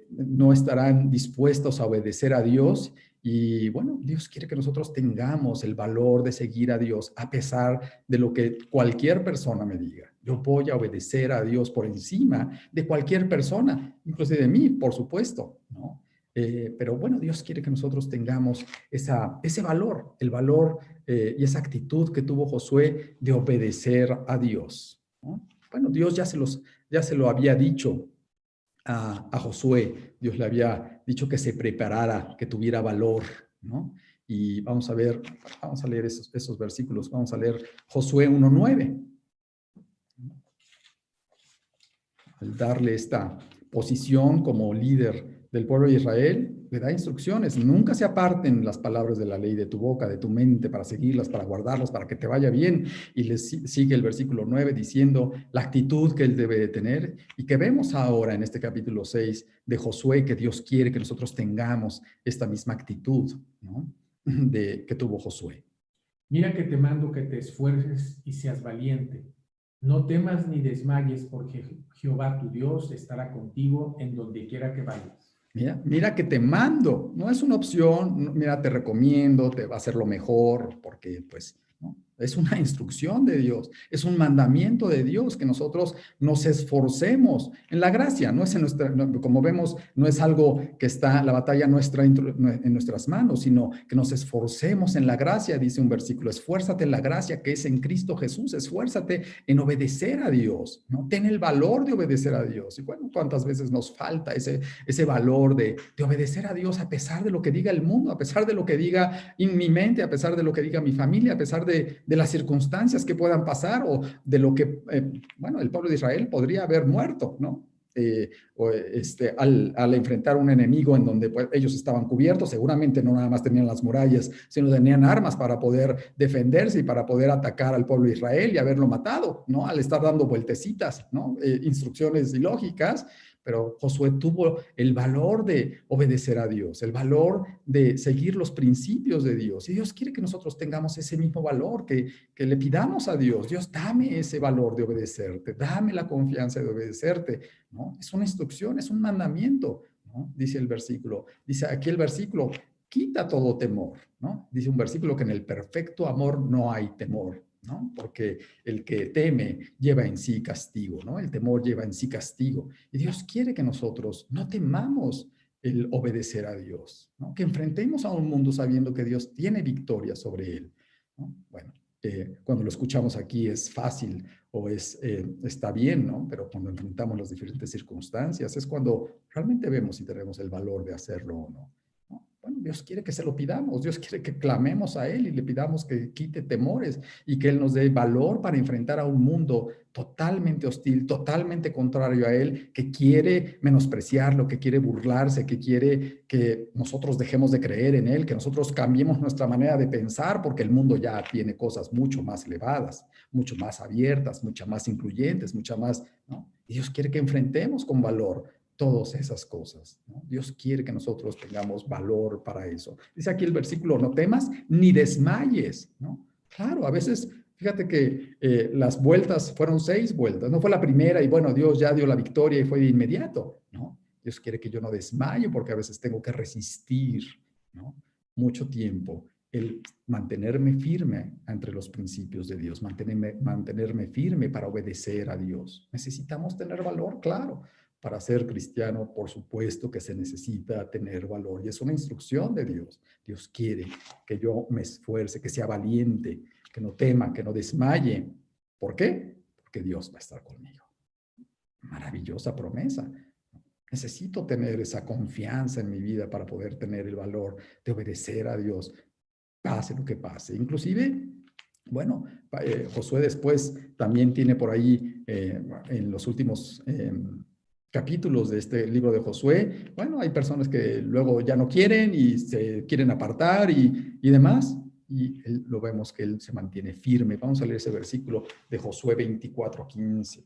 no estarán dispuestos a obedecer a Dios. Y bueno, Dios quiere que nosotros tengamos el valor de seguir a Dios a pesar de lo que cualquier persona me diga. Yo voy a obedecer a Dios por encima de cualquier persona, inclusive de mí, por supuesto, ¿no? Pero bueno, Dios quiere que nosotros tengamos ese valor, el valor y esa actitud que tuvo Josué de obedecer a Dios, ¿no? Bueno, Dios ya se lo había dicho a Josué. Dios le había dicho que se preparara, que tuviera valor, ¿no? Y vamos a leer esos versículos. Vamos a leer Josué 1:9. Al darle esta posición como líder del pueblo de Israel, le da instrucciones. Nunca se aparten las palabras de la ley de tu boca, de tu mente, para seguirlas, para guardarlas, para que te vaya bien. Y le sigue el versículo 9 diciendo la actitud que él debe de tener y que vemos ahora en este capítulo 6 de Josué, que Dios quiere que nosotros tengamos esta misma actitud, ¿no? Que tuvo Josué. Mira que te mando que te esfuerces y seas valiente. No temas ni desmayes, porque Jehová tu Dios estará contigo en donde quiera que vayas. Mira que te mando, no es una opción, mira, te recomiendo, te va a hacer lo mejor, porque pues, ¿no? Es una instrucción de Dios, es un mandamiento de Dios que nosotros nos esforcemos en la gracia, no es en nuestra, como vemos, no es algo que está, la batalla nuestra en nuestras manos, sino que nos esforcemos en la gracia, dice un versículo, esfuérzate en la gracia que es en Cristo Jesús, esfuérzate en obedecer a Dios, ¿no? Ten el valor de obedecer a Dios. Y bueno, ¿cuántas veces nos falta ese valor de obedecer a Dios a pesar de lo que diga el mundo, a pesar de lo que diga en mi mente, a pesar de lo que diga mi familia, a pesar de las circunstancias que puedan pasar o de lo que, bueno, el pueblo de Israel podría haber muerto, ¿no? Al enfrentar un enemigo en donde pues, ellos estaban cubiertos, seguramente no nada más tenían las murallas, sino tenían armas para poder defenderse y para poder atacar al pueblo de Israel y haberlo matado, ¿no? Al estar dando vueltecitas, ¿no? Instrucciones ilógicas, pero Josué tuvo el valor de obedecer a Dios, el valor de seguir los principios de Dios. Y Dios quiere que nosotros tengamos ese mismo valor, que le pidamos a Dios, Dios, dame ese valor de obedecerte, dame la confianza de obedecerte, ¿no? Es una instrucción, es un mandamiento, ¿no? Dice el versículo, dice aquí el versículo, quita todo temor, ¿no? Dice un versículo que en el perfecto amor no hay temor, ¿no? Porque el que teme lleva en sí castigo, ¿no? El temor lleva en sí castigo. Y Dios quiere que nosotros no temamos el obedecer a Dios, ¿no? Que enfrentemos a un mundo sabiendo que Dios tiene victoria sobre él, ¿no? Bueno, cuando lo escuchamos aquí es fácil o está bien, ¿no? Pero cuando enfrentamos las diferentes circunstancias es cuando realmente vemos si tenemos el valor de hacerlo o no, ¿no? Bueno, Dios quiere que se lo pidamos, Dios quiere que clamemos a Él y le pidamos que quite temores y que Él nos dé valor para enfrentar a un mundo totalmente hostil, totalmente contrario a Él, que quiere menospreciarlo, que quiere burlarse, que quiere que nosotros dejemos de creer en Él, que nosotros cambiemos nuestra manera de pensar, porque el mundo ya tiene cosas mucho más elevadas, mucho más abiertas, mucho más incluyentes, mucha más, ¿no? Y Dios quiere que enfrentemos con valor todas esas cosas, ¿no? Dios quiere que nosotros tengamos valor para eso. Dice aquí el versículo, no temas ni desmayes, ¿no? Claro, a veces, fíjate que las vueltas fueron 6 vueltas, no fue la primera y bueno, Dios ya dio la victoria y fue de inmediato, ¿no? Dios quiere que yo no desmaye porque a veces tengo que resistir, ¿no? Mucho tiempo el mantenerme firme entre los principios de Dios, mantenerme firme para obedecer a Dios. Necesitamos tener valor, claro. Para ser cristiano, por supuesto que se necesita tener valor y es una instrucción de Dios. Dios quiere que yo me esfuerce, que sea valiente, que no tema, que no desmaye. ¿Por qué? Porque Dios va a estar conmigo. Maravillosa promesa. Necesito tener esa confianza en mi vida para poder tener el valor de obedecer a Dios, pase lo que pase. Inclusive, bueno, Josué después también tiene por ahí en los últimos capítulos de este libro de Josué, bueno, hay personas que luego ya no quieren y se quieren apartar y demás, y lo vemos que él se mantiene firme. Vamos a leer ese versículo de Josué 24:15.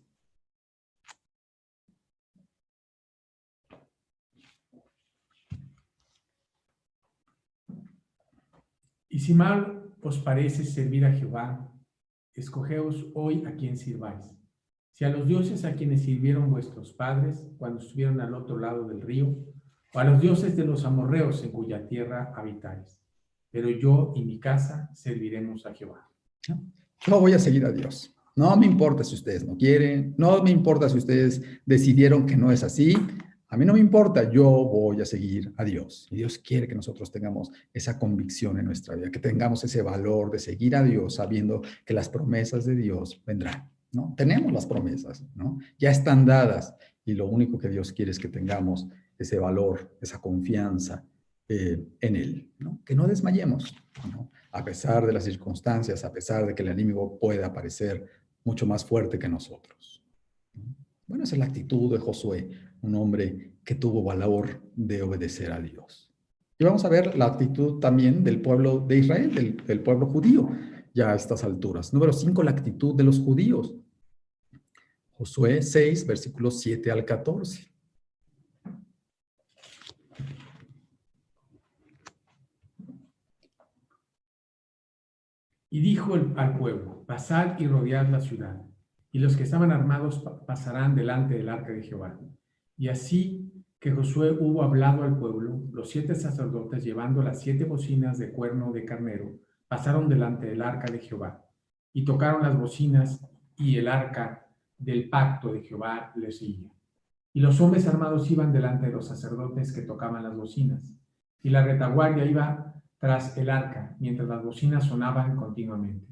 Y si mal os parece servir a Jehová, escogeos hoy a quien sirváis. Si a los dioses a quienes sirvieron vuestros padres cuando estuvieron al otro lado del río, o a los dioses de los amorreos en cuya tierra habitáis. Pero yo y mi casa serviremos a Jehová. Yo voy a seguir a Dios. No me importa si ustedes no quieren, no me importa si ustedes decidieron que no es así. A mí no me importa, yo voy a seguir a Dios. Y Dios quiere que nosotros tengamos esa convicción en nuestra vida, que tengamos ese valor de seguir a Dios sabiendo que las promesas de Dios vendrán, ¿no? Tenemos las promesas, ¿no? Ya están dadas y lo único que Dios quiere es que tengamos ese valor, esa confianza en Él, ¿no? Que no desmayemos, ¿no? A pesar de las circunstancias, a pesar de que el enemigo pueda parecer mucho más fuerte que nosotros. Bueno, esa es la actitud de Josué, un hombre que tuvo valor de obedecer a Dios. Y vamos a ver la actitud también del pueblo de Israel, del pueblo judío, ya a estas alturas. Número 5, la actitud de los judíos. Josué 6, versículos 7 al 14. Y dijo al pueblo, pasad y rodead la ciudad, y los que estaban armados pasarán delante del arca de Jehová. Y así que Josué hubo hablado al pueblo, los 7 sacerdotes, llevando las 7 bocinas de cuerno de carnero, pasaron delante del arca de Jehová, y tocaron las bocinas, y el arca del pacto de Jehová les seguía. Y los hombres armados iban delante de los sacerdotes que tocaban las bocinas, y la retaguardia iba tras el arca, mientras las bocinas sonaban continuamente.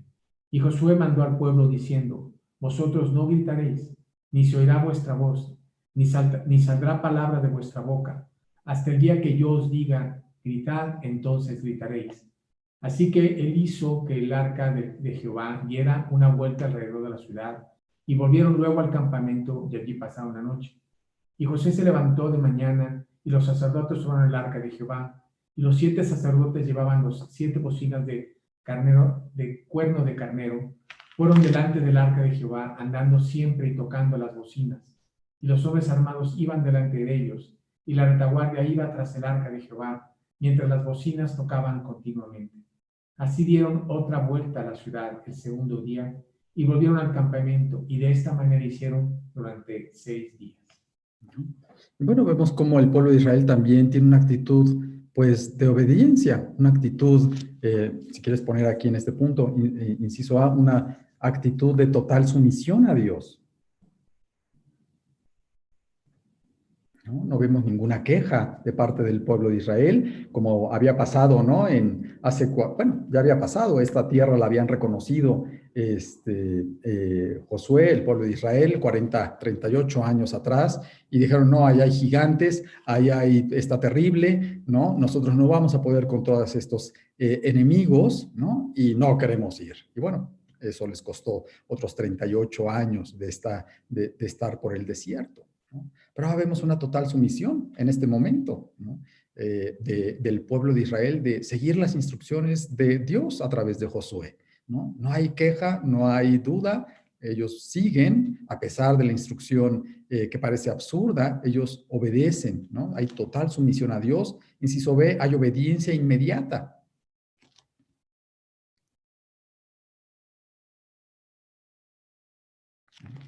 Y Josué mandó al pueblo diciendo, vosotros no gritaréis, ni se oirá vuestra voz, ni saldrá palabra de vuestra boca, hasta el día que yo os diga, gritad, entonces gritaréis. Así que él hizo que el arca de Jehová diera una vuelta alrededor de la ciudad, y volvieron luego al campamento, y allí pasaron la noche. Y Josué se levantó de mañana, y los sacerdotes fueron al arca de Jehová, y los 7 sacerdotes llevaban los 7 bocinas de carnero, de cuerno de carnero, fueron delante del arca de Jehová, andando siempre y tocando las bocinas. Y los hombres armados iban delante de ellos, y la retaguardia iba tras el arca de Jehová, mientras las bocinas tocaban continuamente. Así dieron otra vuelta a la ciudad el segundo día, y volvieron al campamento, y de esta manera hicieron durante 6 días. Bueno, vemos cómo el pueblo de Israel también tiene una actitud, pues, de obediencia, una actitud, si quieres poner aquí en este punto, inciso A, una actitud de total sumisión a Dios. ¿no? No vemos ninguna queja de parte del pueblo de Israel, como había pasado, ¿no? Bueno, ya había pasado, esta tierra la habían reconocido Josué, el pueblo de Israel, 38 años atrás, y dijeron, no, ahí hay gigantes, está terrible, ¿no? Nosotros no vamos a poder con todos estos enemigos, ¿no? Y no queremos ir. Y bueno, eso les costó otros 38 años de estar por el desierto, ¿no? Pero ahora vemos una total sumisión en este momento, ¿no? Del pueblo de Israel de seguir las instrucciones de Dios a través de Josué, ¿no? No hay queja, no hay duda, ellos siguen, a pesar de la instrucción que parece absurda, ellos obedecen, ¿no? Hay total sumisión a Dios. Inciso B, hay obediencia inmediata.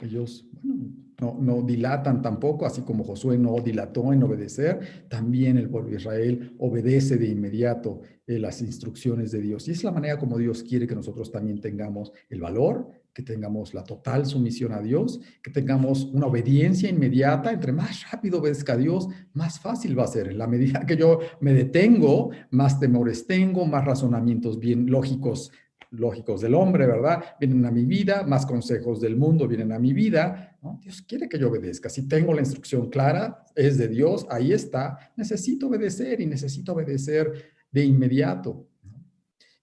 Ellos, bueno, no dilatan tampoco, así como Josué no dilató en obedecer, también el pueblo de Israel obedece de inmediato las instrucciones de Dios. Y es la manera como Dios quiere que nosotros también tengamos el valor, que tengamos la total sumisión a Dios, que tengamos una obediencia inmediata. Entre más rápido obedezca a Dios, más fácil va a ser. En la medida que yo me detengo, más temores tengo, más razonamientos bien lógicos del hombre, ¿verdad? Vienen a mi vida, más consejos del mundo vienen a mi vida, ¿no? Dios quiere que yo obedezca. Si tengo la instrucción clara, es de Dios, ahí está. Necesito obedecer y necesito obedecer de inmediato, ¿no?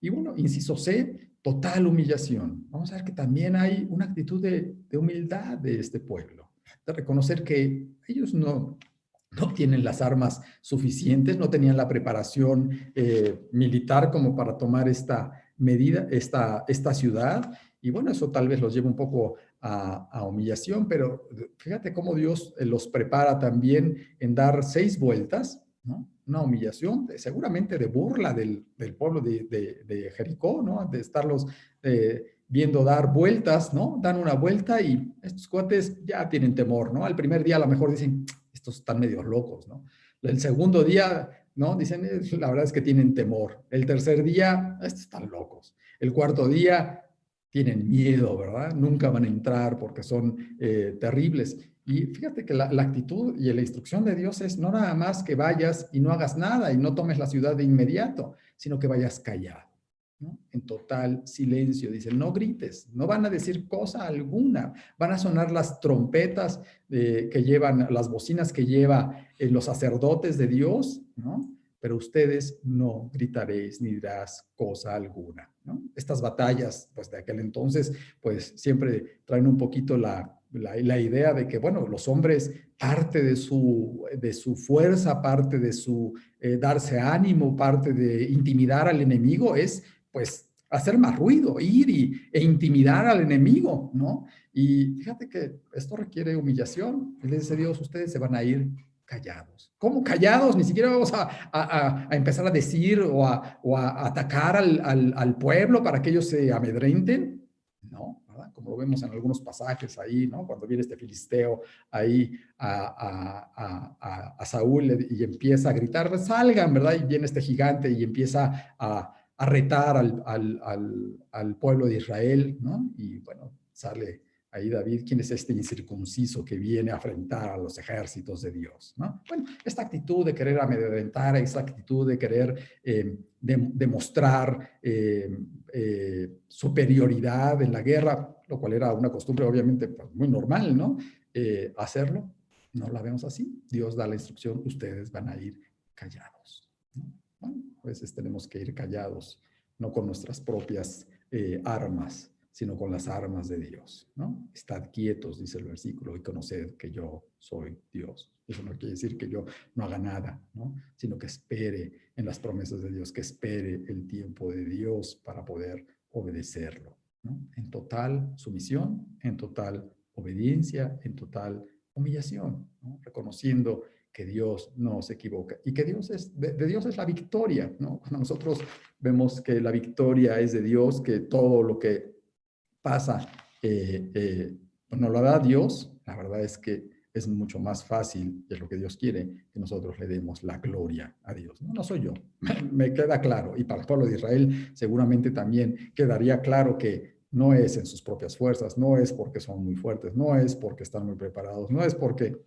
Y bueno, inciso C, total humillación. Vamos a ver que también hay una actitud de humildad de este pueblo, de reconocer que ellos no tienen las armas suficientes, no tenían la preparación militar como para tomar esta medida, esta ciudad, y bueno, eso tal vez los lleva un poco a humillación, pero fíjate cómo Dios los prepara también en dar 6 vueltas, ¿no? Una humillación, seguramente de burla del pueblo de Jericó, ¿no? De estarlos viendo dar vueltas, ¿no? Dan una vuelta y estos cuates ya tienen temor, ¿no? Al primer día a lo mejor dicen, estos están medios locos, ¿no? El segundo día, ¿no? Dicen, la verdad es que tienen temor. El tercer día, estos están locos. El cuarto día, tienen miedo, ¿verdad? Nunca van a entrar porque son terribles. Y fíjate que la actitud y la instrucción de Dios es no nada más que vayas y no hagas nada y no tomes la ciudad de inmediato, sino que vayas callado, ¿no? En total silencio. Dice, no grites, no van a decir cosa alguna, van a sonar las trompetas que llevan, las bocinas que lleva los sacerdotes de Dios, ¿no? Pero ustedes no gritaréis ni dirás cosa alguna, ¿no? Estas batallas, pues de aquel entonces, pues siempre traen un poquito la idea de que, bueno, los hombres, parte de su fuerza, parte de su darse ánimo, parte de intimidar al enemigo es, pues, hacer más ruido, ir e intimidar al enemigo, ¿no? Y fíjate que esto requiere humillación. Y le dice Dios, ustedes se van a ir callados. ¿Cómo callados? Ni siquiera vamos a empezar a decir o a atacar al pueblo para que ellos se amedrenten. No, ¿verdad? Como lo vemos en algunos pasajes ahí, ¿no? Cuando viene este filisteo ahí a Saúl y empieza a gritar, salgan, ¿verdad? Y viene este gigante y empieza a retar al pueblo de Israel, ¿no? Y bueno, sale ahí David, ¿quién es este incircunciso que viene a afrentar a los ejércitos de Dios, ¿no? Bueno, esta actitud de querer amedrentar, esta actitud de querer demostrar superioridad en la guerra, lo cual era una costumbre obviamente pues, muy normal, ¿no? Hacerlo, no la vemos así. Dios da la instrucción, ustedes van a ir callados, ¿no? Bueno, a veces tenemos que ir callados, no con nuestras propias armas, sino con las armas de Dios, ¿no? Estad quietos, dice el versículo, y conoced que yo soy Dios. Eso no quiere decir que yo no haga nada, ¿no? Sino que espere en las promesas de Dios, que espere el tiempo de Dios para poder obedecerlo, ¿no? En total sumisión, en total obediencia, en total humillación, ¿no? Reconociendo que Dios no se equivoca y que Dios de Dios es la victoria, ¿no? Cuando nosotros vemos que la victoria es de Dios, que todo lo que pasa, pues nos lo da Dios, la verdad es que es mucho más fácil, y es lo que Dios quiere, que nosotros le demos la gloria a Dios. No, no soy yo, me queda claro, y para el pueblo de Israel seguramente también quedaría claro que no es en sus propias fuerzas, no es porque son muy fuertes, no es porque están muy preparados, no es porque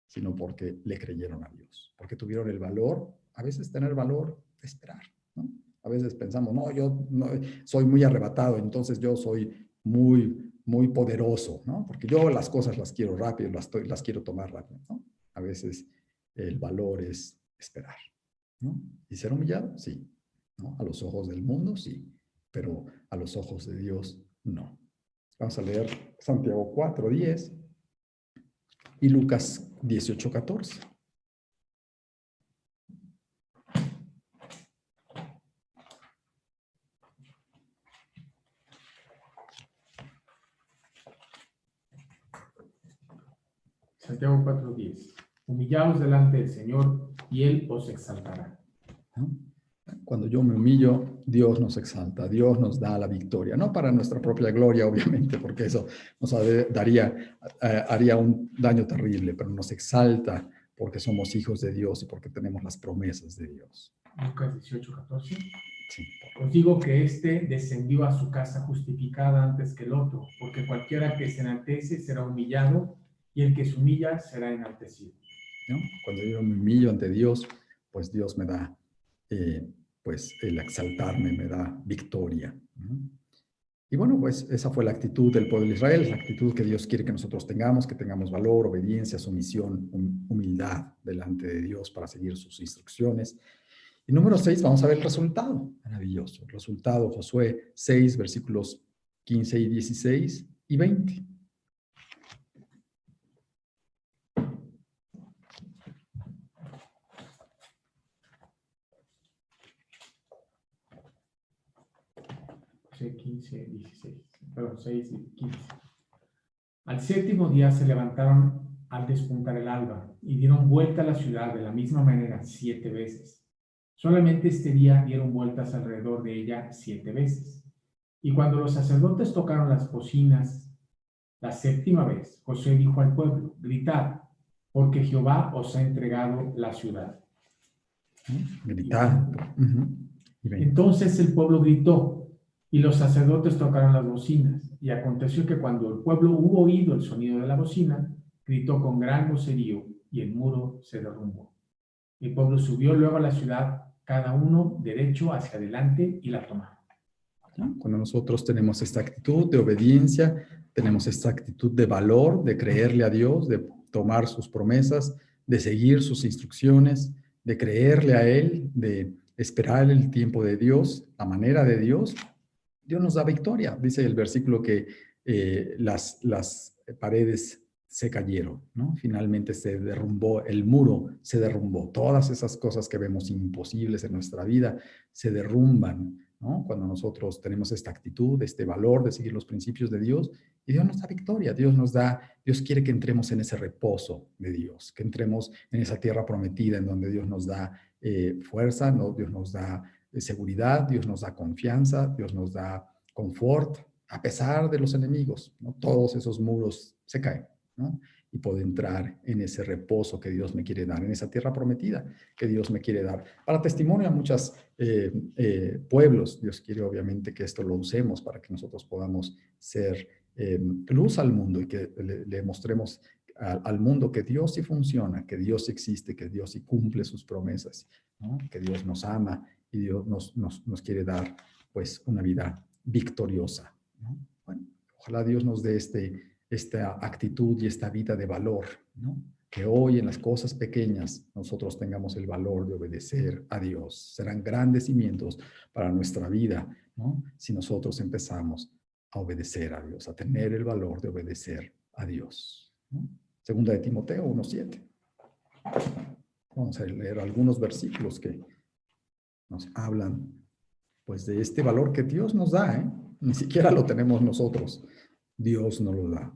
sino porque le creyeron a Dios, porque tuvieron el valor, a veces tener valor de esperar, ¿no? A veces pensamos, no, yo no, soy muy arrebatado, entonces yo soy muy poderoso, ¿no? Porque yo las cosas las quiero rápido, las quiero tomar rápido, ¿no? A veces el valor es esperar, ¿no? ¿Y ser humillado? Sí, ¿no? A los ojos del mundo, sí, pero a los ojos de Dios, no. Vamos a leer Santiago 4:10 y Lucas 18:14. Santiago 4:10. Humillaos delante del Señor y Él os exaltará. ¿No? Cuando yo me humillo, Dios nos exalta, Dios nos da la victoria, no para nuestra propia gloria, obviamente, porque eso nos haría un daño terrible, pero nos exalta porque somos hijos de Dios y porque tenemos las promesas de Dios. Lucas 18:14. Sí. Os digo que éste descendió a su casa justificada antes que el otro, porque cualquiera que se enaltece será humillado, y el que se humilla será enaltecido. ¿No? Cuando yo me humillo ante Dios, pues Dios me da, pues el exaltarme me da victoria, ¿no? Y bueno, pues esa fue la actitud del pueblo de Israel, la actitud que Dios quiere que nosotros tengamos, que tengamos valor, obediencia, sumisión, humildad delante de Dios para seguir sus instrucciones. Y número 6, vamos a ver el resultado maravilloso. El resultado, Josué 6, versículos 15 y 16 y 20. Josué 15, 16. Perdón, 6 y 15. Al séptimo día se levantaron al despuntar el alba y dieron vuelta a la ciudad de la misma manera 7 veces. Solamente este día dieron vueltas alrededor de ella 7 veces. Y cuando los sacerdotes tocaron las bocinas la séptima vez, Josué dijo al pueblo: gritad, porque Jehová os ha entregado la ciudad. Gritad. Entonces el pueblo gritó, y los sacerdotes tocaron las bocinas. Y aconteció que cuando el pueblo hubo oído el sonido de la bocina, gritó con gran vocerío, y el muro se derrumbó. El pueblo subió luego a la ciudad, cada uno derecho hacia adelante, y la tomaron. ¿No? Cuando nosotros tenemos esta actitud de obediencia, tenemos esta actitud de valor, de creerle a Dios, de tomar sus promesas, de seguir sus instrucciones, de creerle a Él, de esperar el tiempo de Dios, la manera de Dios, Dios nos da victoria. Dice el versículo que las paredes se cayeron, ¿no? Finalmente se derrumbó, el muro se derrumbó. Todas esas cosas que vemos imposibles en nuestra vida se derrumban, ¿no? Cuando nosotros tenemos esta actitud, este valor de seguir los principios de Dios, y Dios nos da victoria, Dios quiere que entremos en ese reposo de Dios, que entremos en esa tierra prometida en donde Dios nos da fuerza, ¿no? Dios nos da seguridad, Dios nos da confianza, Dios nos da confort, a pesar de los enemigos, ¿no? Todos esos muros se caen, ¿no? Y puedo entrar en ese reposo que Dios me quiere dar, en esa tierra prometida que Dios me quiere dar. Para testimonio a muchos pueblos, Dios quiere obviamente que esto lo usemos para que nosotros podamos ser luz al mundo y que le mostremos al mundo que Dios sí funciona, que Dios sí existe, que Dios sí cumple sus promesas, ¿no? Que Dios nos ama y Dios nos quiere dar pues una vida victoriosa, ¿no? Bueno, ojalá Dios nos dé esta actitud y esta vida de valor, ¿no? Que hoy en las cosas pequeñas nosotros tengamos el valor de obedecer a Dios. Serán grandes cimientos para nuestra vida, ¿no? Si nosotros empezamos a obedecer a Dios, a tener el valor de obedecer a Dios, ¿no? Segunda de Timoteo 1:7. Vamos a leer algunos versículos que nos hablan pues de este valor que Dios nos da, ¿eh? Ni siquiera lo tenemos nosotros, Dios nos lo da.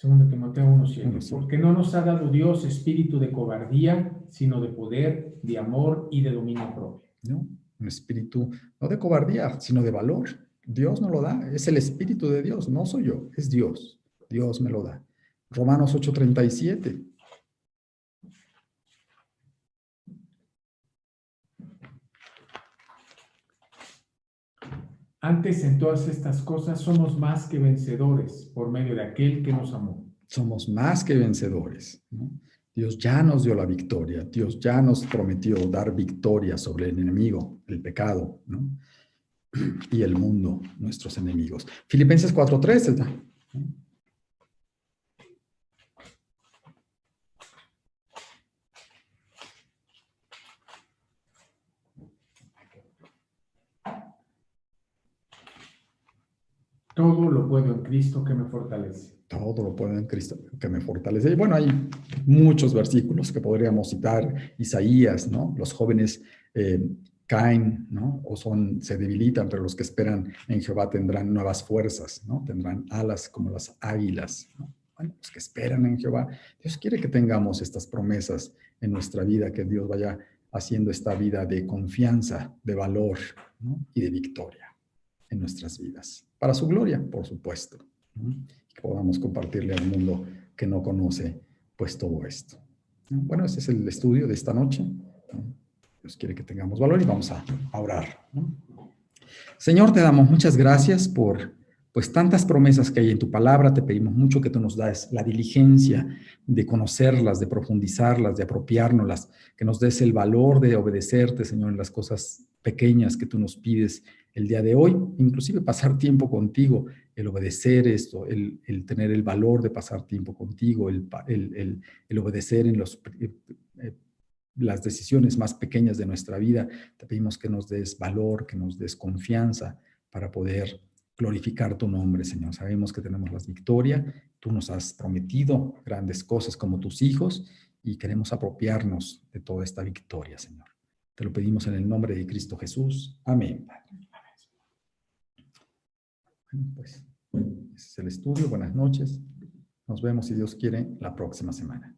2 Timoteo 1:7. Porque no nos ha dado Dios espíritu de cobardía, sino de poder, de amor y de dominio propio. ¿No? Un espíritu no de cobardía, sino de valor. Dios nos lo da, es el espíritu de Dios, no soy yo, es Dios. Dios me lo da. Romanos 8:37. Antes en todas estas cosas somos más que vencedores por medio de aquel que nos amó. Somos más que vencedores, ¿no? Dios ya nos dio la victoria. Dios ya nos prometió dar victoria sobre el enemigo, el pecado, ¿no? Y el mundo, nuestros enemigos. Filipenses 4:3 está, ¿no? Todo lo puedo en Cristo que me fortalece. Todo lo puedo en Cristo que me fortalece. Y bueno, hay muchos versículos que podríamos citar. Isaías, ¿no? Los jóvenes caen, ¿no? O se debilitan, pero los que esperan en Jehová tendrán nuevas fuerzas, ¿no? Tendrán alas como las águilas, ¿no? Bueno, los que esperan en Jehová. Dios quiere que tengamos estas promesas en nuestra vida, que Dios vaya haciendo esta vida de confianza, de valor, ¿no? Y de victoria en nuestras vidas. Para su gloria, por supuesto, ¿no? Que podamos compartirle al mundo que no conoce pues todo esto. Bueno, ese es el estudio de esta noche, ¿no? Dios quiere que tengamos valor y vamos a orar, ¿no? Señor, te damos muchas gracias por pues tantas promesas que hay en tu palabra. Te pedimos mucho que tú nos des la diligencia de conocerlas, de profundizarlas, de apropiárnoslas, que nos des el valor de obedecerte, Señor, en las cosas pequeñas que tú nos pides el día de hoy, inclusive pasar tiempo contigo, el obedecer esto, el tener el valor de pasar tiempo contigo, el obedecer en las decisiones más pequeñas de nuestra vida. Te pedimos que nos des valor, que nos des confianza para poder glorificar tu nombre, Señor. Sabemos que tenemos la victoria. Tú nos has prometido grandes cosas como tus hijos y queremos apropiarnos de toda esta victoria, Señor. Te lo pedimos en el nombre de Cristo Jesús. Amén. Bueno, pues ese es el estudio. Buenas noches. Nos vemos, si Dios quiere, la próxima semana.